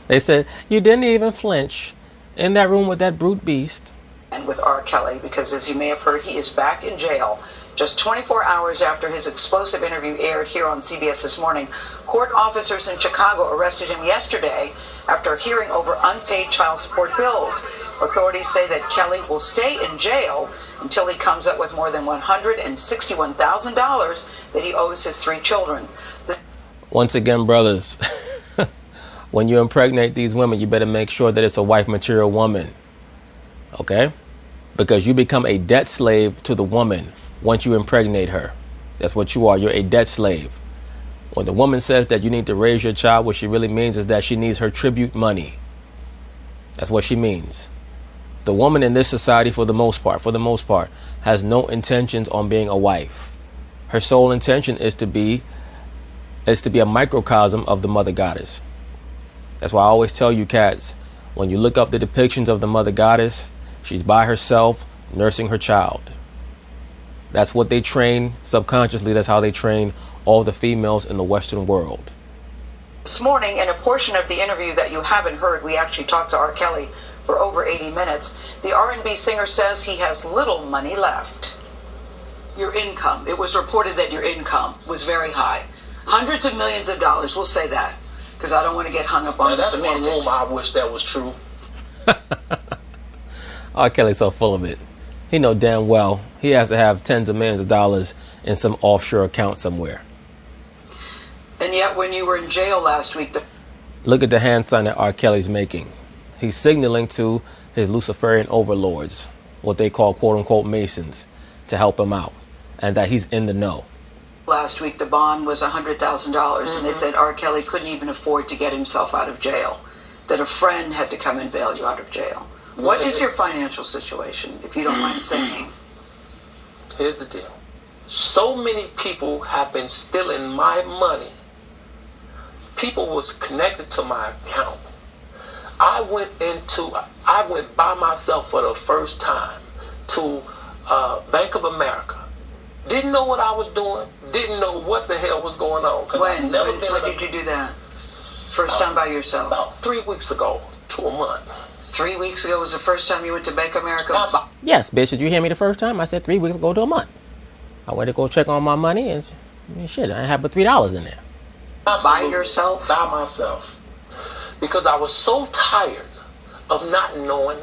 They said, you didn't even flinch in that room with that brute beast. And with R. Kelly, because as you may have heard, he is back in jail. Just 24 hours after his explosive interview aired here on CBS This Morning, court officers in Chicago arrested him yesterday after hearing over unpaid child support bills. Authorities say that Kelly will stay in jail until he comes up with more than $161,000 that he owes his 3 children. Once again, brothers, when you impregnate these women, you better make sure that it's a wife material woman. Okay? Because you become a debt slave to the woman once you impregnate her. That's what you are. You're a debt slave. When the woman says that you need to raise your child, what she really means is that she needs her tribute money. That's what she means. The woman in this society, for the most part, has no intentions on being a wife. Her sole intention is to be a microcosm of the mother goddess. That's why I always tell you cats, when you look up the depictions of the mother goddess, she's by herself nursing her child. That's what they train subconsciously. That's how they train all the females in the Western world. This morning, in a portion of the interview that you haven't heard, we actually talked to R. Kelly for over 80 minutes. The R&B singer says he has little money left. Your income, it was reported that your income was very high. Hundreds of millions of dollars, we'll say that, because I don't want to get hung up on the semantics. That's one room I wish that was true. R. Kelly's so full of it. He know damn well he has to have tens of millions of dollars in some offshore account somewhere. And yet when you were in jail last week... Look at the hand sign that R. Kelly's making. He's signaling to his Luciferian overlords, what they call quote-unquote Masons, to help him out, and that he's in the know. Last week the bond was $100,000, and they said R. Kelly couldn't even afford to get himself out of jail, that a friend had to come and bail you out of jail. What is your financial situation, if you don't mind saying? Here's the deal. So many people have been stealing my money. People was connected to my account. I went by myself for the first time to Bank of America Didn't know what I was doing. Didn't know what the hell was going on. When did you do that? First time by yourself? About 3 weeks ago to a month. 3 weeks ago was the first time you went to Bank of America? Yes, bitch. Did you hear me the first time? I said 3 weeks ago to a month. I went to go check on my money and shit, I had but $3 in there. Absolutely. By yourself? By myself. Because I was so tired of not knowing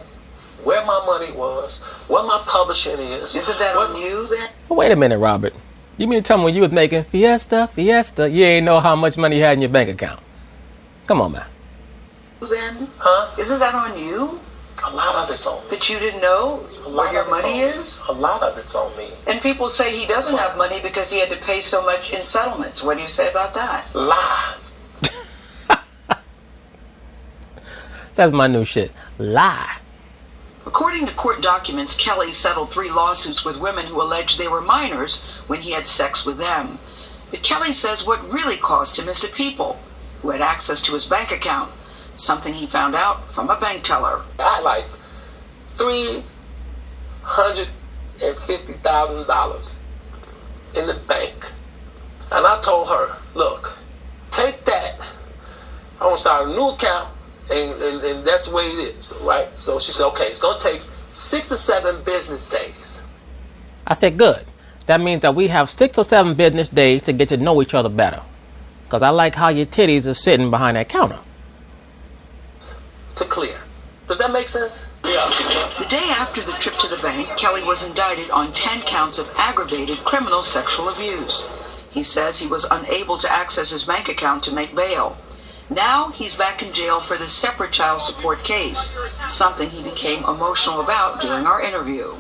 where my money was, what my publishing is. Isn't that on you then? Well, wait a minute, Robert. You mean to tell me when you was making Fiesta, you ain't know how much money you had in your bank account? Come on, man. Then? Huh? Isn't that on you? A lot of it's on me. That you didn't know where your money is? A lot of it's on me. And people say he doesn't have money because he had to pay so much in settlements. What do you say about that? Lie. That's my new shit. Lie. According to court documents, Kelly settled 3 lawsuits with women who alleged they were minors when he had sex with them. But Kelly says what really cost him is the people who had access to his bank account, something he found out from a bank teller. I had like $350,000 in the bank. And I told her, look, take that. I want to start a new account. And that's the way it is, right? So she said, okay, it's going to take 6 to 7 business days. I said, good. That means that we have 6 or 7 business days to get to know each other better. Because I like how your titties are sitting behind that counter. To clear. Does that make sense? Yeah. The day after the trip to the bank, Kelly was indicted on 10 counts of aggravated criminal sexual abuse. He says he was unable to access his bank account to make bail. Now he's back in jail for the separate child support case, something he became emotional about during our interview.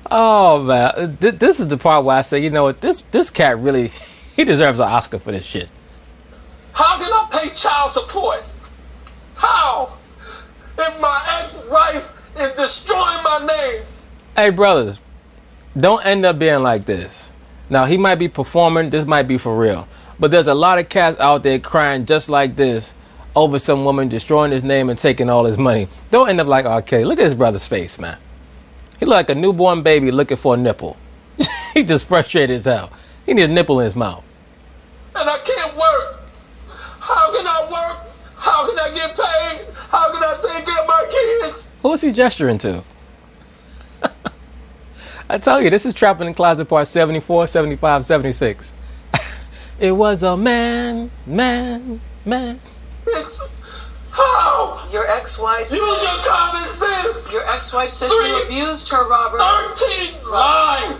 Oh, man. This is the part where I say, you know what, this cat really, he deserves an Oscar for this shit. How can I pay child support? How? If my ex-wife is destroying my name. Hey, brothers, don't end up being like this. Now, he might be performing. This might be for real. But there's a lot of cats out there crying just like this over some woman destroying his name and taking all his money. Don't end up like R. Kelly. Look at his brother's face, man. He look like a newborn baby looking for a nipple. He just frustrated as hell. He need a nipple in his mouth. And I can't work. How can I work? How can I get paid? How can I take care of my kids? Who's he gesturing to? I tell you, this is Trapping in the Closet part 74, 75, 76. It was a man. It's how? Your ex-wife... Use your common sense. Your ex-wife says you abused her, Robert. 13 line.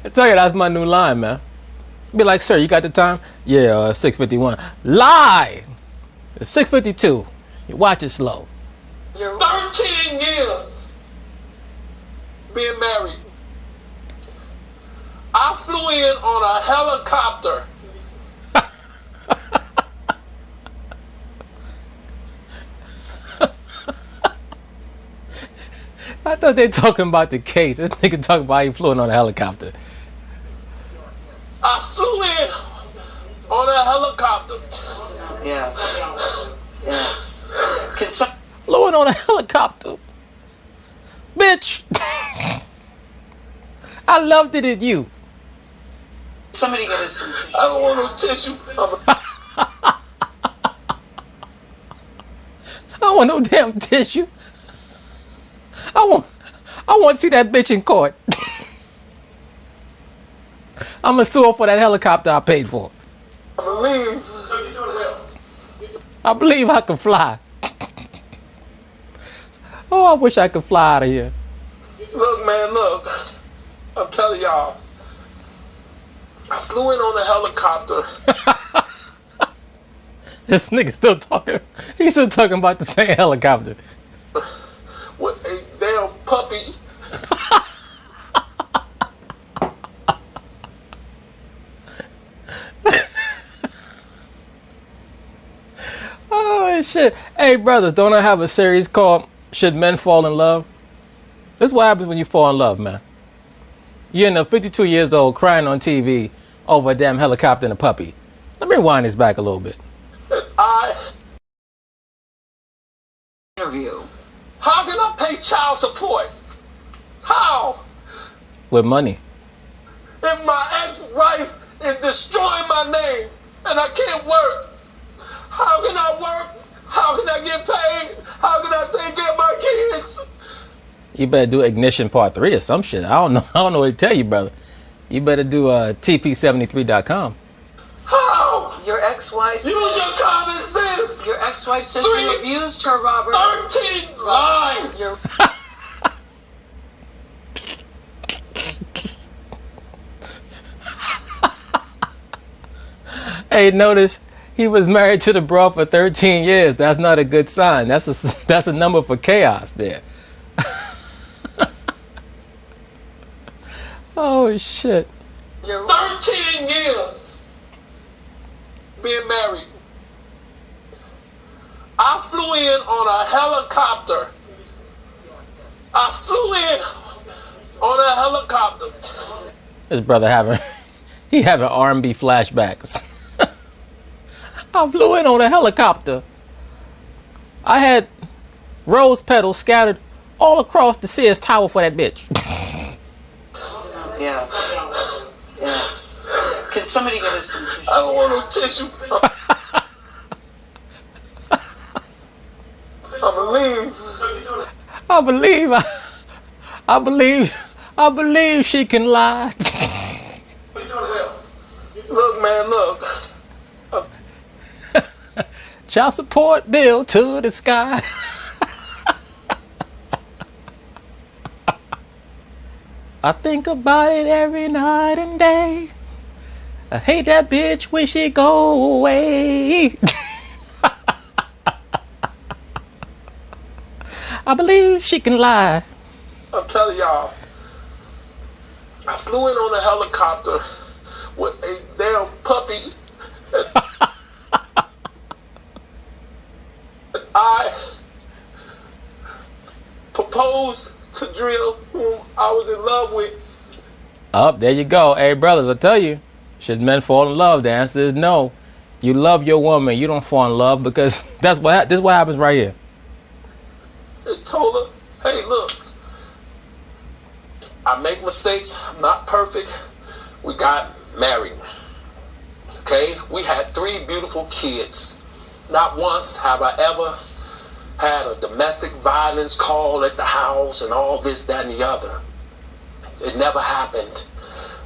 I tell you, that's my new line, man. Be like, sir, you got the time? Yeah, 6:51. Lie! It's 6:52. You watch it slow. 13 years being married. I flew in on a helicopter. I thought they talking about the case. This nigga talking about he flew in on a helicopter. I flew in on a helicopter. Yes. Yes. Flew in on a helicopter. Bitch! I loved it in you. Somebody get us some tissue. I don't want no tissue. I don't want no damn tissue. I want to see that bitch in court. I'm gonna sue her for that helicopter I paid for. I believe I can fly. Oh, I wish I could fly out of here. Look, man, look. I'm telling y'all. I flew in on a helicopter. This nigga still talking. He's still talking about the same helicopter. With a damn puppy. Oh, shit. Hey, brothers, don't I have a series called Should Men Fall in Love? This is what happens when you fall in love, man. You end up 52 years old crying on TV over a damn helicopter and a puppy. Let me rewind this back a little bit. Interview. How can I pay child support? How? With money. If my ex-wife is destroying my name and I can't work, how can I work? How can I get paid? How can I take care of my kids? You better do Ignition Part 3 or some shit. I don't know what to tell you, brother. You better do pt.2.com. How? Your ex-wife. Use your common sense. Your ex-wife says you abused her, Robert. 13 lies. Your Hey, notice he was married to the bro for 13 years. That's not a good sign. That's a number for chaos there. Oh, shit. 13 years being married. I flew in on a helicopter. This brother having R&B flashbacks. I flew in on a helicopter. I had rose petals scattered all across the Sears Tower for that bitch. yeah. Can somebody get us some tissue? I don't want no tissue. I believe she can lie. Look, man, look. Child support bill to the sky. I think about it every night and day. I hate that bitch, wish she'd go away. I believe she can lie. I'm telling y'all, I flew in on a helicopter with a damn puppy. And I proposed to Drill, whom I was in love with. Up, there you go. Hey, brothers, I tell you, should men fall in love? The answer is no. You love your woman, you don't fall in love, because this is what happens right here. And told her, hey, look, I make mistakes. I'm not perfect. We got married. Okay? We had 3 beautiful kids. Not once have I ever had a domestic violence call at the house and all this, that, and the other. It never happened.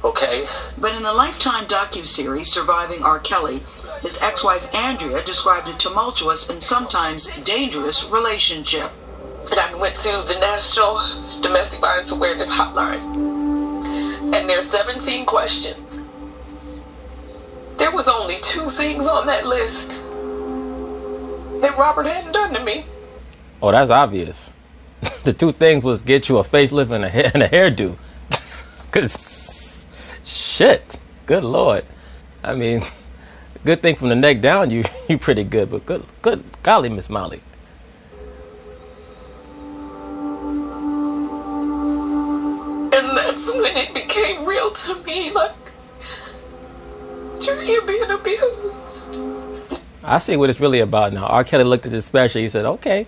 Okay? But in the Lifetime docuseries Surviving R. Kelly, his ex-wife Andrea described a tumultuous and sometimes dangerous relationship. And I went to the National Domestic Violence Awareness Hotline. And there's 17 questions. There was only 2 things on that list that Robert hadn't done to me. Oh, that's obvious. The 2 things was get you a facelift and a hairdo. Cause shit, good Lord. I mean, good thing from the neck down, you pretty good, but good golly, Miss Molly. And that's when it became real to me, like, you're being abused. I see what it's really about now. R. Kelly looked at this special, he said, okay,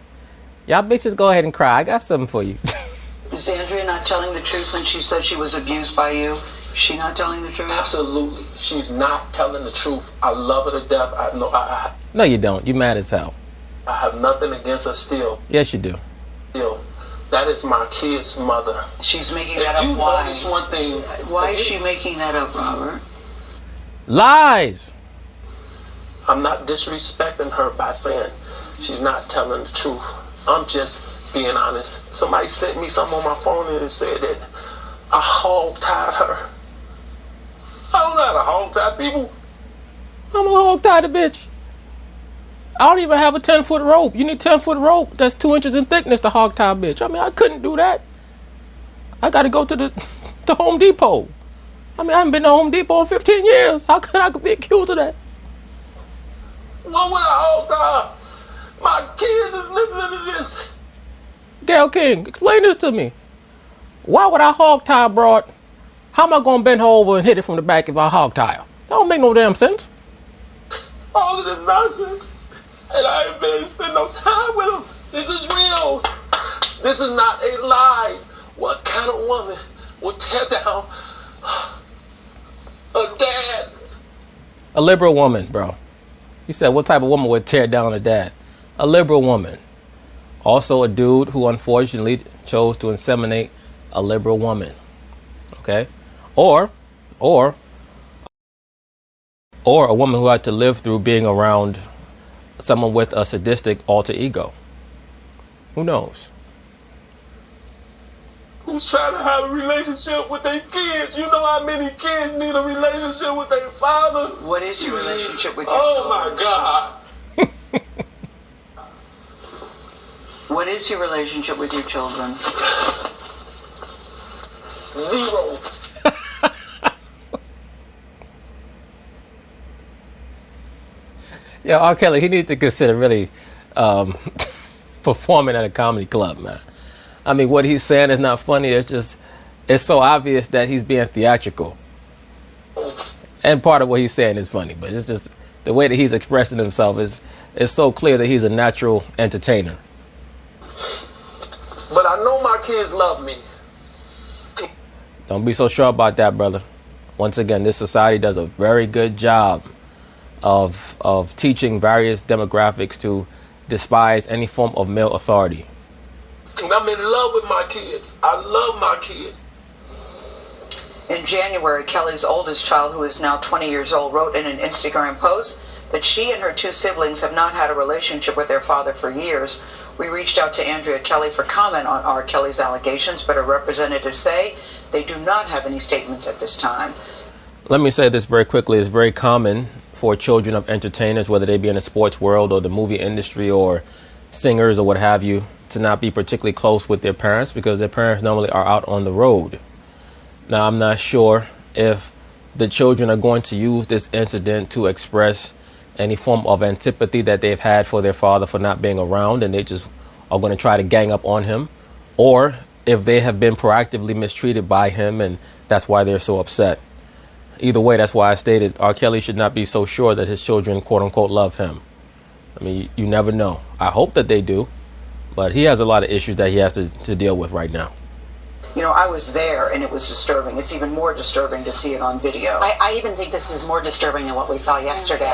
y'all bitches go ahead and cry. I got something for you. Is Andrea not telling the truth when she said she was abused by you? Is she not telling the truth? Absolutely. She's not telling the truth. I love her to death. No, you don't. You mad as hell. I have nothing against her still. Yes, you do. Still. That is my kid's mother. She's making If that up. you Why? notice one thing. Why is she making that up, Robert? Lies. I'm not disrespecting her by saying she's not telling the truth. I'm just being honest. Somebody sent me something on my phone and it said that I hog-tied her. I don't know how to hog-tie people. I'm gonna hog-tie the bitch. I don't even have a 10-foot rope. You need 10-foot rope that's 2 inches in thickness to hog-tie a bitch. I mean, I couldn't do that. I gotta go to Home Depot. I mean, I haven't been to Home Depot in 15 years. How could I be accused of that? What would I hog-tie? My kids is listening to this. Gail King, explain this to me. Why would I hog-tie a broad? How am I going to bend her over and hit it from the back if I hog tie her? That don't make no damn sense. All of this nonsense. And I ain't been spend no time with him. This is real. This is not a lie. What kind of woman would tear down a dad? A liberal woman, bro. He said, what type of woman would tear down a dad? A liberal woman. Also a dude who unfortunately chose to inseminate a liberal woman. Okay? Or a woman who had to live through being around someone with a sadistic alter ego. Who knows? Who's trying to have a relationship with their kids? You know how many kids need a relationship with their father? What is your relationship with your Oh children? my God. What is your relationship with your children? Zero. Yeah, R. Kelly, he needs to consider really performing at a comedy club, man. I mean, what he's saying is not funny. It's so obvious that he's being theatrical. And part of what he's saying is funny, but it's just the way that he's expressing himself is so clear that he's a natural entertainer. But I know my kids love me. Don't be so sure about that, brother. Once again, this society does a very good job of teaching various demographics to despise any form of male authority. And I'm in love with my kids. I love my kids. In January, Kelly's oldest child, who is now 20 years old, wrote in an Instagram post that she and her two siblings have not had a relationship with their father for years. We reached out to Andrea Kelly for comment on R. Kelly's allegations, but her representatives say they do not have any statements at this time. Let me say this very quickly. It's very common for children of entertainers, whether they be in the sports world or the movie industry or singers or what have you, to not be particularly close with their parents because their parents normally are out on the road. Now, I'm not sure if the children are going to use this incident to express any form of antipathy that they've had for their father for not being around and they just are going to try to gang up on him, or if they have been proactively mistreated by him and that's why they're so upset. Either way, that's why I stated R. Kelly should not be so sure that his children, quote unquote, love him. I mean, you never know. I hope that they do, but he has a lot of issues that he has to deal with right now. You know, I was there and it was disturbing. It's even more disturbing to see it on video. I even think this is more disturbing than what we saw yesterday.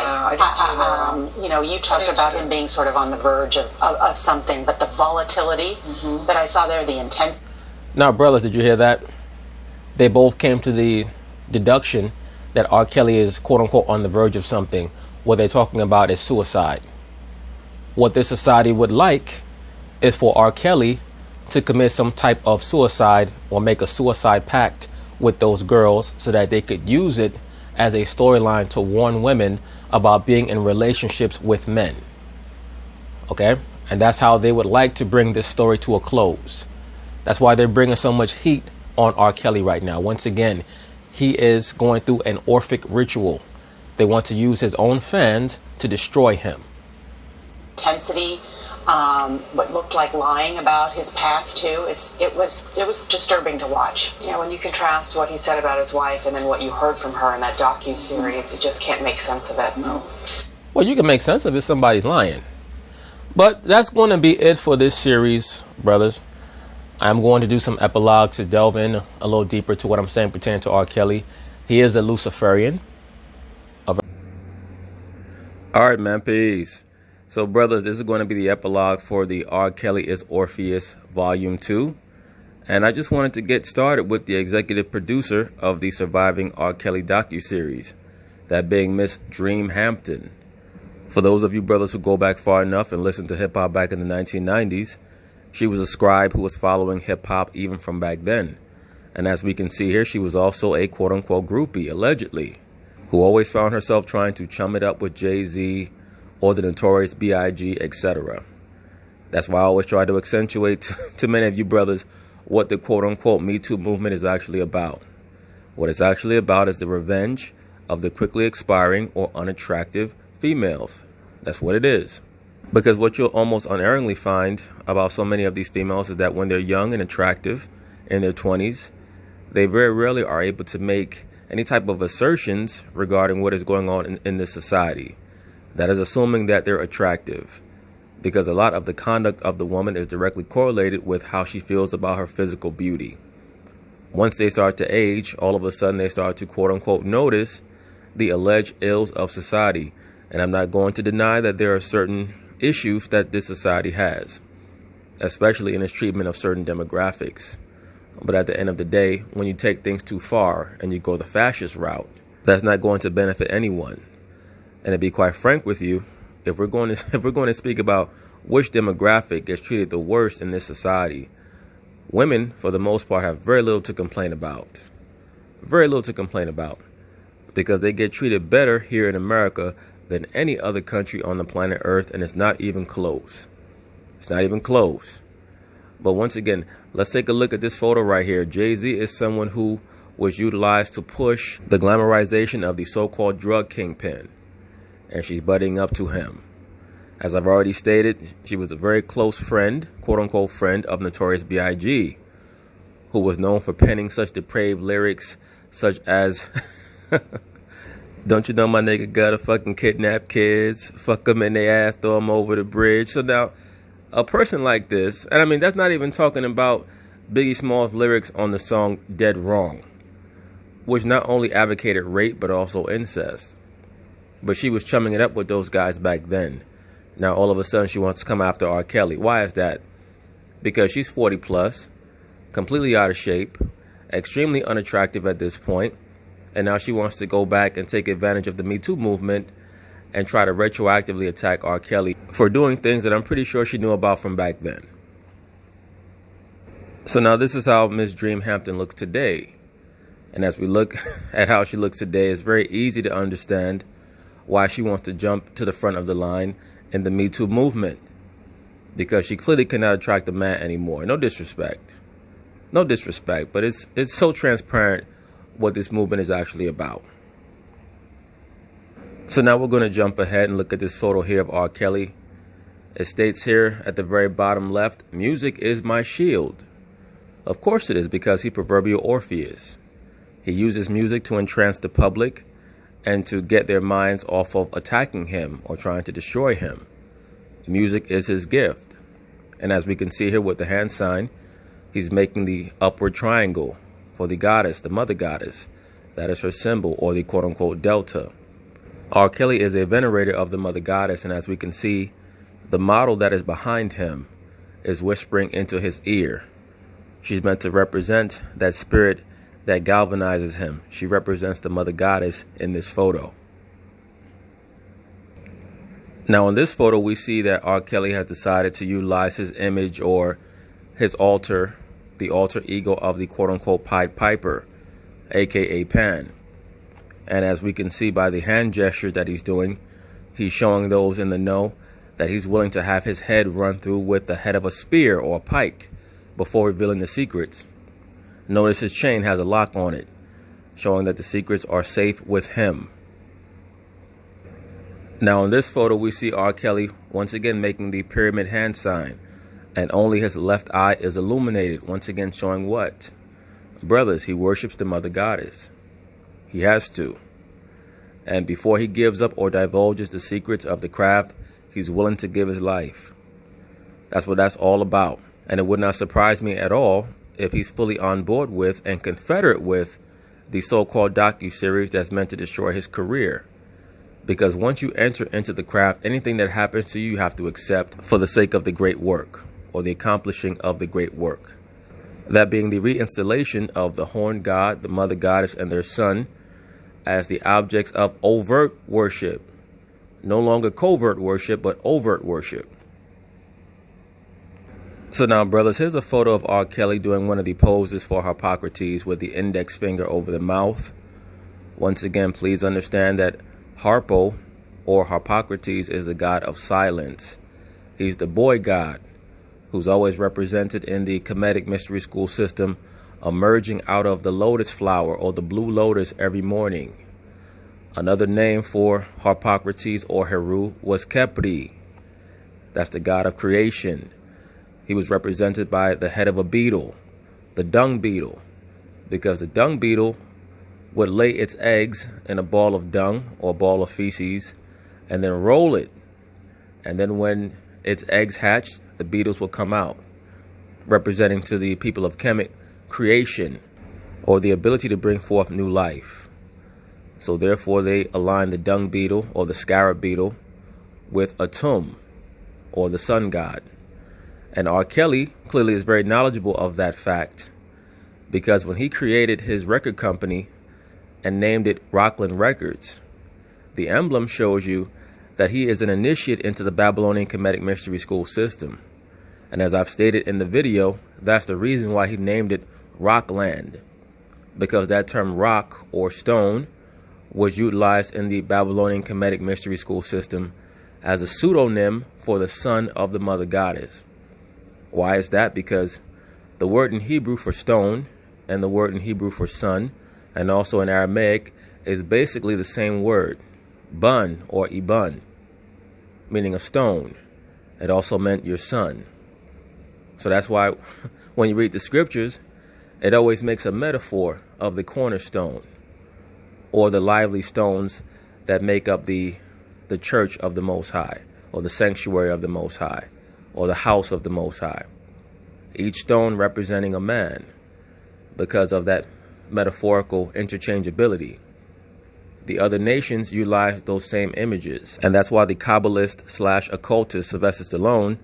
You know, you talked about him being sort of on the verge of something, but the volatility that I saw there, the intense. Now, brothers, did you hear that? They both came to the deduction that R. Kelly is, quote unquote, on the verge of something. What they're talking about is suicide. What this society would like is for R. Kelly to commit some type of suicide or make a suicide pact with those girls so that they could use it as a storyline to warn women about being in relationships with men. Okay? And that's how they would like to bring this story to a close. That's why they're bringing so much heat on R. Kelly right now. Once again, he is going through an Orphic ritual. They want to use his own fans to destroy him. Intensity, what looked like lying about his past too. It was disturbing to watch. Yeah, when you contrast what he said about his wife and then what you heard from her in that docu-series, you just can't make sense of it. No. Well, you can make sense of it. Somebody's lying. But that's going to be it for this series, brothers. I'm going to do some epilogues to delve in a little deeper to what I'm saying pertaining to R. Kelly. He is a Luciferian. All right, man. Peace. So, brothers, this is going to be the epilogue for the R. Kelly is Orpheus Volume 2. And I just wanted to get started with the executive producer of the surviving R. Kelly docuseries, that being Miss Dream Hampton. For those of you brothers who go back far enough and listen to hip-hop back in the 1990s, she was a scribe who was following hip-hop even from back then. And as we can see here, she was also a quote-unquote groupie, allegedly, who always found herself trying to chum it up with Jay-Z or the Notorious B.I.G., etc. That's why I always try to accentuate to many of you brothers what the quote-unquote Me Too movement is actually about. What it's actually about is the revenge of the quickly expiring or unattractive females. That's what it is. Because what you'll almost unerringly find about so many of these females is that when they're young and attractive in their 20s, they very rarely are able to make any type of assertions regarding what is going on in this society. That is assuming that they're attractive, because a lot of the conduct of the woman is directly correlated with how she feels about her physical beauty. Once they start to age, all of a sudden they start to quote unquote notice the alleged ills of society. And I'm not going to deny that there are certain issues that this society has, especially in its treatment of certain demographics. But at the end of the day, when you take things too far and you go the fascist route, that's not going to benefit anyone. And to be quite frank with you, if we're going to speak about which demographic gets treated the worst in this society, women, for the most part, have very little to complain about. Very little to complain about, because they get treated better here in America than any other country on the planet Earth, and it's not even close. It's not even close. But once again, let's take a look at this photo right here. Jay-Z is someone who was utilized to push the glamorization of the so-called drug kingpin, and she's buddying up to him. As I've already stated, she was a very close friend, quote-unquote friend, of Notorious B.I.G., who was known for penning such depraved lyrics such as, don't you know my nigga gotta fucking kidnap kids, fuck them in their ass, throw them over the bridge. So now, a person like this, and I mean, that's not even talking about Biggie Small's lyrics on the song Dead Wrong, which not only advocated rape, but also incest. But she was chumming it up with those guys back then. Now, all of a sudden, she wants to come after R. Kelly. Why is that? Because she's 40 plus, completely out of shape, extremely unattractive at this point, and now she wants to go back and take advantage of the Me Too movement and try to retroactively attack R. Kelly for doing things that I'm pretty sure she knew about from back then. So now this is how Miss Dream Hampton looks today. And as we look at how she looks today, it's very easy to understand why she wants to jump to the front of the line in the Me Too movement. Because she clearly cannot attract a man anymore. No disrespect. No disrespect, but it's so transparent what this movement is actually about. So now we're going to jump ahead and look at this photo here of R. Kelly. It states here at the very bottom left, music is my shield. Of course it is, because he proverbial Orpheus. He uses music to entrance the public and to get their minds off of attacking him or trying to destroy him. Music is his gift. And as we can see here with the hand sign, he's making the upward triangle for the goddess, the mother goddess. That is her symbol, or the quote-unquote delta. R. Kelly is a venerator of the mother goddess, and as we can see, the model that is behind him is whispering into his ear. She's meant to represent that spirit that galvanizes him. She represents the mother goddess in this photo. Now in this photo, we see that R. Kelly has decided to utilize his image or his alter, the alter ego of the quote-unquote Pied Piper, aka Pan. And as we can see by the hand gesture that he's doing, he's showing those in the know that he's willing to have his head run through with the head of a spear or a pike before revealing the secrets. Notice his chain has a lock on it, showing that the secrets are safe with him. Now in this photo, we see R. Kelly once again making the pyramid hand sign, and only his left eye is illuminated, once again showing what? Brothers, he worships the mother goddess. He has to. And before he gives up or divulges the secrets of the craft, he's willing to give his life. That's what that's all about. And it would not surprise me at all if he's fully on board with and confederate with the so-called docu-series that's meant to destroy his career. Because once you enter into the craft, anything that happens to you, you have to accept for the sake of the great work, or the accomplishing of the great work. That being the reinstallation of the horned god, the mother goddess, and their son as the objects of overt worship. No longer covert worship, but overt worship. So now, brothers, here's a photo of R. Kelly doing one of the poses for Harpocrates with the index finger over the mouth. Once again, please understand that Harpo, or Harpocrates, is the god of silence. He's the boy god, who's always represented in the Kemetic mystery school system, emerging out of the lotus flower or the blue lotus every morning. Another name for Harpocrates or Heru was Khepri. That's the god of creation. He was represented by the head of a beetle, the dung beetle. because the dung beetle would lay its eggs in a ball of dung or a ball of feces and then roll it. And then when its eggs hatched, the beetles will come out, representing to the people of Kemet creation, or the ability to bring forth new life. So therefore they align the dung beetle or the scarab beetle with Atum, or the sun god. And R. Kelly clearly is very knowledgeable of that fact, because when he created his record company and named it Rockland Records, the emblem shows you that he is an initiate into the Babylonian Kemetic Mystery School system. And as I've stated in the video, that's the reason why he named it Rockland, because that term rock or stone was utilized in the Babylonian Kemetic Mystery School system as a pseudonym for the son of the mother goddess. Why is that? Because the word in Hebrew for stone and the word in Hebrew for son, and also in Aramaic, is basically the same word, bun or ibun, meaning a stone. It also meant your son. So that's why when you read the scriptures, it always makes a metaphor of the cornerstone, or the lively stones that make up the church of the Most High, or the sanctuary of the Most High, or the house of the Most High. Each stone representing a man, because of that metaphorical interchangeability. The other nations utilize those same images, and that's why the Kabbalist / occultist Sylvester Stallone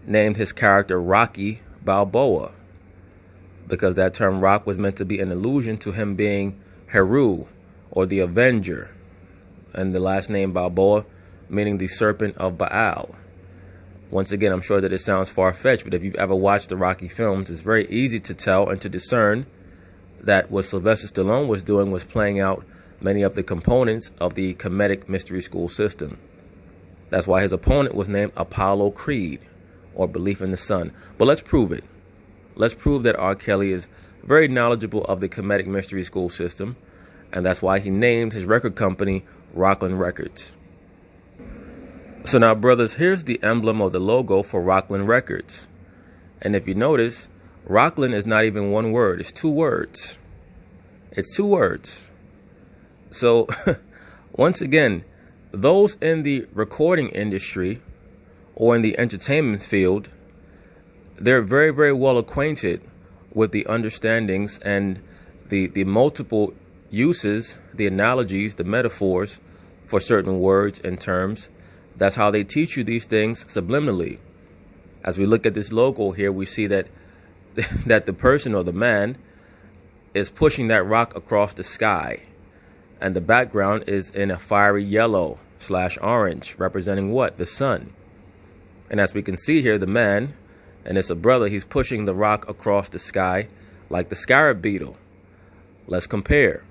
named his character Rocky Balboa, because that term rock was meant to be an allusion to him being Heru, or the Avenger, and the last name Balboa meaning the serpent of Baal. Once again, I'm sure that it sounds far-fetched, but if you've ever watched the Rocky films, it's very easy to tell and to discern that what Sylvester Stallone was doing was playing out many of the components of the Kemetic Mystery School system. That's why his opponent was named Apollo Creed, or belief in the sun. But let's prove it. Let's prove that R. Kelly is very knowledgeable of the Kemetic Mystery School system, and that's why he named his record company Rockland Records. So now, brothers, here's the emblem of the logo for Rockland Records. And if you notice, Rockland is not even one word. It's two words. It's two words. So, once again, those in the recording industry or in the entertainment field, they're very, very well acquainted with the understandings and the multiple uses, the analogies, the metaphors for certain words and terms. That's how they teach you these things subliminally. As we look at this logo here, we see that that the person or the man is pushing that rock across the sky, and the background is in a fiery yellow / orange, representing what? The sun. And as we can see here, the man, and it's a brother, he's pushing the rock across the sky like the scarab beetle. Let's compare.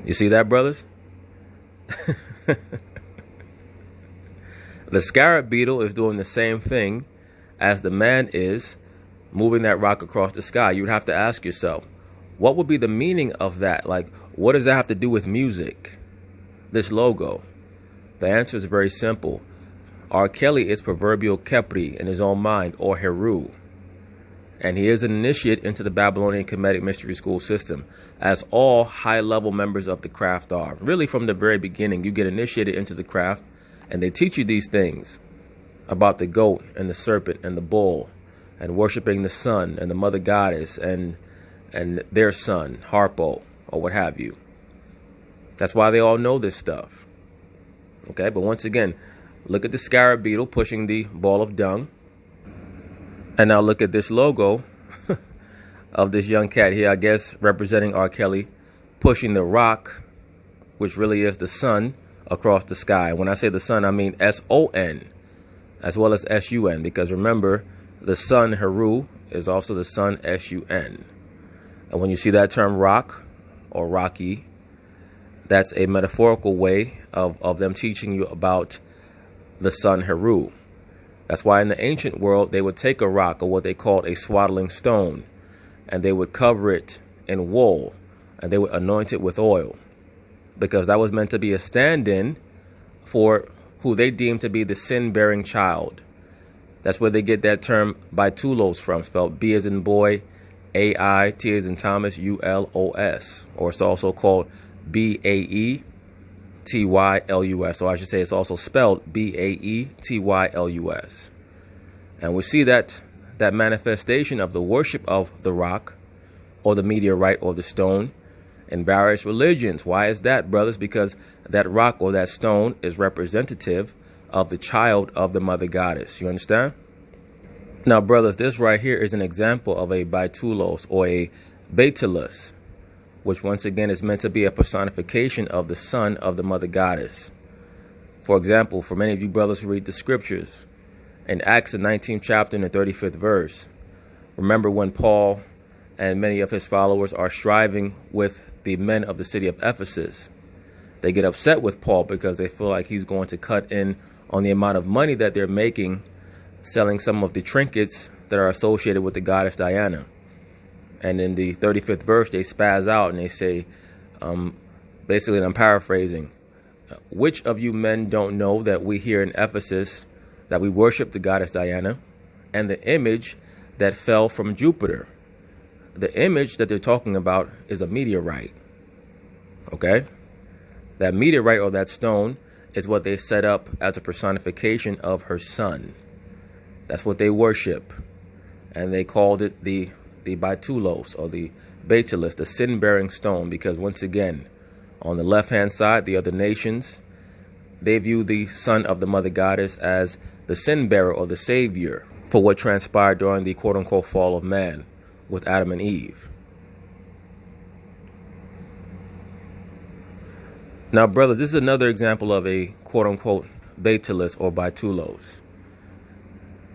You see that, brothers? The scarab beetle is doing the same thing as the man is moving that rock across the sky. You would have to ask yourself, what would be the meaning of that? Like, what does that have to do with music? This logo? The answer is very simple. R. Kelly is proverbial Kepri in his own mind, or Heru. And he is an initiate into the Babylonian Kemetic Mystery School system, as all high-level members of the craft are. Really, from the very beginning, you get initiated into the craft, and they teach you these things about the goat and the serpent and the bull, and worshiping the sun and the mother goddess and their son, Harpo, or what have you. That's why they all know this stuff. Okay, but once again, look at the scarab beetle pushing the ball of dung. And now look at this logo of this young cat here, I guess representing R. Kelly, pushing the rock, which really is the sun, across the sky. When I say the sun, I mean S-O-N, as well as S-U-N, because remember, the sun, Heru, is also the sun, S-U-N. And when you see that term rock or Rocky, that's a metaphorical way of them teaching you about the sun, Heru. That's why in the ancient world, they would take a rock, or what they called a swaddling stone, and they would cover it in wool, and they would anoint it with oil, because that was meant to be a stand-in for who they deemed to be the sin-bearing child. That's where they get that term bitulos from, spelled B as in boy, A-I-T as in Thomas, U-L-O-S. Or it's also called B-A-E-T-Y-L-U-S. Or I should say it's also spelled B-A-E-T-Y-L-U-S. And we see that manifestation of the worship of the rock or the meteorite or the stone in various religions. Why is that, brothers? Because that rock or that stone is representative of the child of the mother goddess. You understand? Now, brothers, this right here is an example of a baitulos or a baitilus, which once again is meant to be a personification of the son of the mother goddess. For example, for many of you brothers who read the scriptures, in Acts, the 19th chapter and the 35th verse, remember when Paul and many of his followers are striving with the men of the city of Ephesus. They get upset with Paul because they feel like he's going to cut in on the amount of money that they're making selling some of the trinkets that are associated with the goddess Diana. And in the 35th verse, they spaz out and they say, basically, and I'm paraphrasing, which of you men don't know that we here in Ephesus, that we worship the goddess Diana and the image that fell from Jupiter? The image that they're talking about is a meteorite. Okay? That meteorite or that stone is what they set up as a personification of her son. That's what they worship. And they called it the baitulos or the baitilus, the sin-bearing stone, because once again, on the left-hand side, the other nations, they view the son of the mother goddess as the sin bearer or the savior for what transpired during the quote-unquote fall of man with Adam and Eve. Now, brothers, this is another example of a quote-unquote baitilus or baitulos.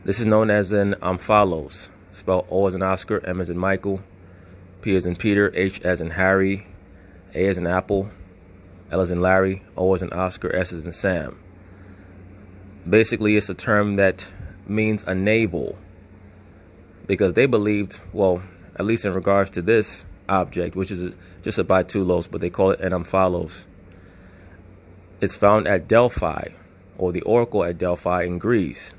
This is known as an omphalos, spelled O as in Oscar, M as in Michael, P as in Peter, H as in Harry, A as in Apple, L as in Larry, O as in Oscar, S as in Sam. Basically, it's a term that means a navel, because they believed, well, at least in regards to this object, which is just a baitulos, but they call it an omphalos. It's found at Delphi, or the oracle at Delphi in Greece.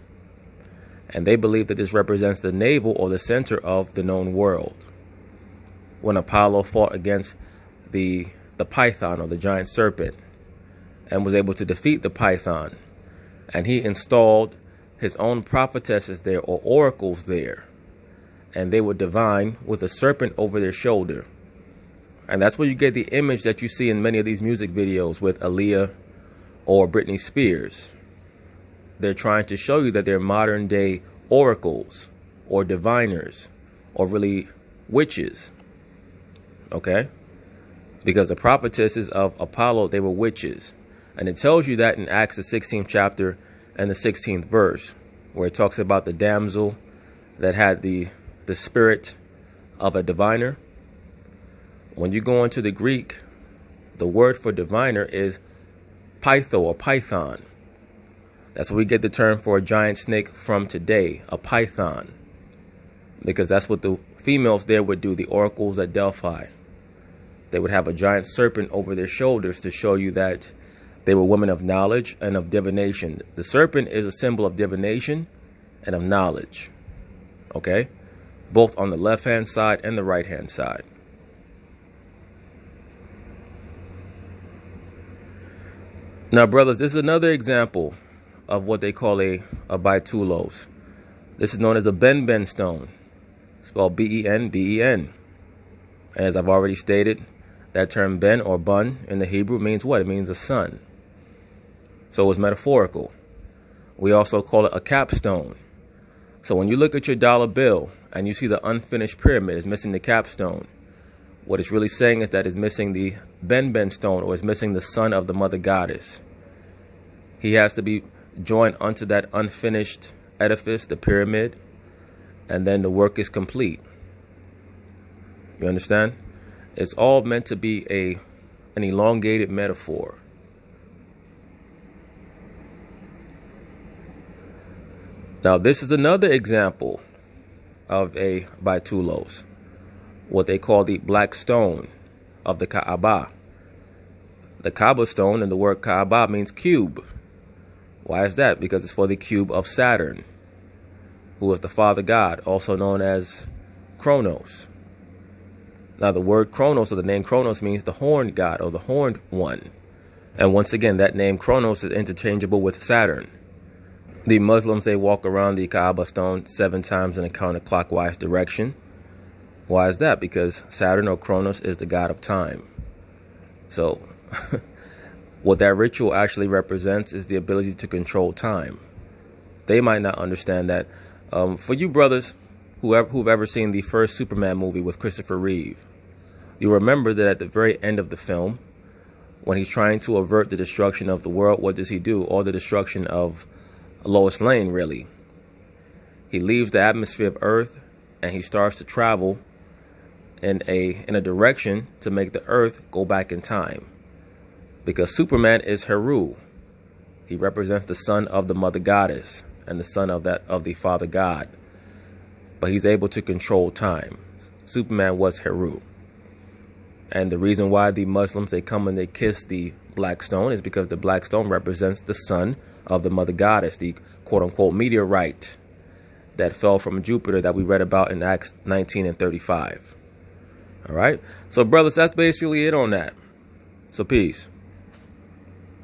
And they believe that this represents the navel or the center of the known world. When Apollo fought against the python or the giant serpent and was able to defeat the python, and he installed his own prophetesses there or oracles there, and they were divine with a serpent over their shoulder. And that's where you get the image that you see in many of these music videos with Aaliyah or Britney Spears. They're trying to show you that they're modern day oracles or diviners or really witches. Okay? Because the prophetesses of Apollo, they were witches. And it tells you that in Acts the 16th chapter and the 16th verse, where it talks about the damsel that had the spirit of a diviner. When you go into the Greek, the word for diviner is pytho or python. That's where we get the term for a giant snake from today, a python. Because that's what the females there would do, the oracles at Delphi. They would have a giant serpent over their shoulders to show you that they were women of knowledge and of divination. The serpent is a symbol of divination and of knowledge. Okay? Both on the left-hand side and the right-hand side. Now, brothers, this is another example of what they call a baitulos. This is known as a ben stone, spelled B-E-N-B-E-N. And as I've already stated, that term ben or bun in the Hebrew means what? It means a son. So it's metaphorical. We also call it a capstone. So when you look at your dollar bill and you see the unfinished pyramid is missing the capstone, what it's really saying is that it's missing the ben stone, or it's missing the son of the mother goddess. He has to be joined onto that unfinished edifice, the pyramid, and then the work is complete. You understand? It's all meant to be an elongated metaphor. Now, this is another example of a baitulos, what they call the black stone of the Kaaba. The Kaaba stone, and the word Kaaba means cube. Why is that? Because it's for the cube of Saturn, who was the father god, also known as Kronos. Now, the word Kronos, or the name Kronos, means the horned god or the horned one. And once again, that name Kronos is interchangeable with Saturn. The Muslims, they walk around the Kaaba stone 7 times in a counterclockwise direction. Why is that? Because Saturn, or Kronos, is the god of time. So, what that ritual actually represents is the ability to control time. They might not understand that. For you brothers who've ever seen the first Superman movie with Christopher Reeve, you'll remember that at the very end of the film, when he's trying to avert the destruction of the world, what does he do? Or the destruction of Lois Lane, really. He leaves the atmosphere of Earth and he starts to travel in a direction to make the Earth go back in time. Because Superman is Heru. He represents the son of the mother goddess and the son of the father god. But he's able to control time. Superman was Heru. And the reason why the Muslims, they come and they kiss the black stone is because the black stone represents the son of the mother goddess, the quote-unquote meteorite that fell from Jupiter that we read about in Acts 19 and 35. All right? So, brothers, that's basically it on that. So, peace.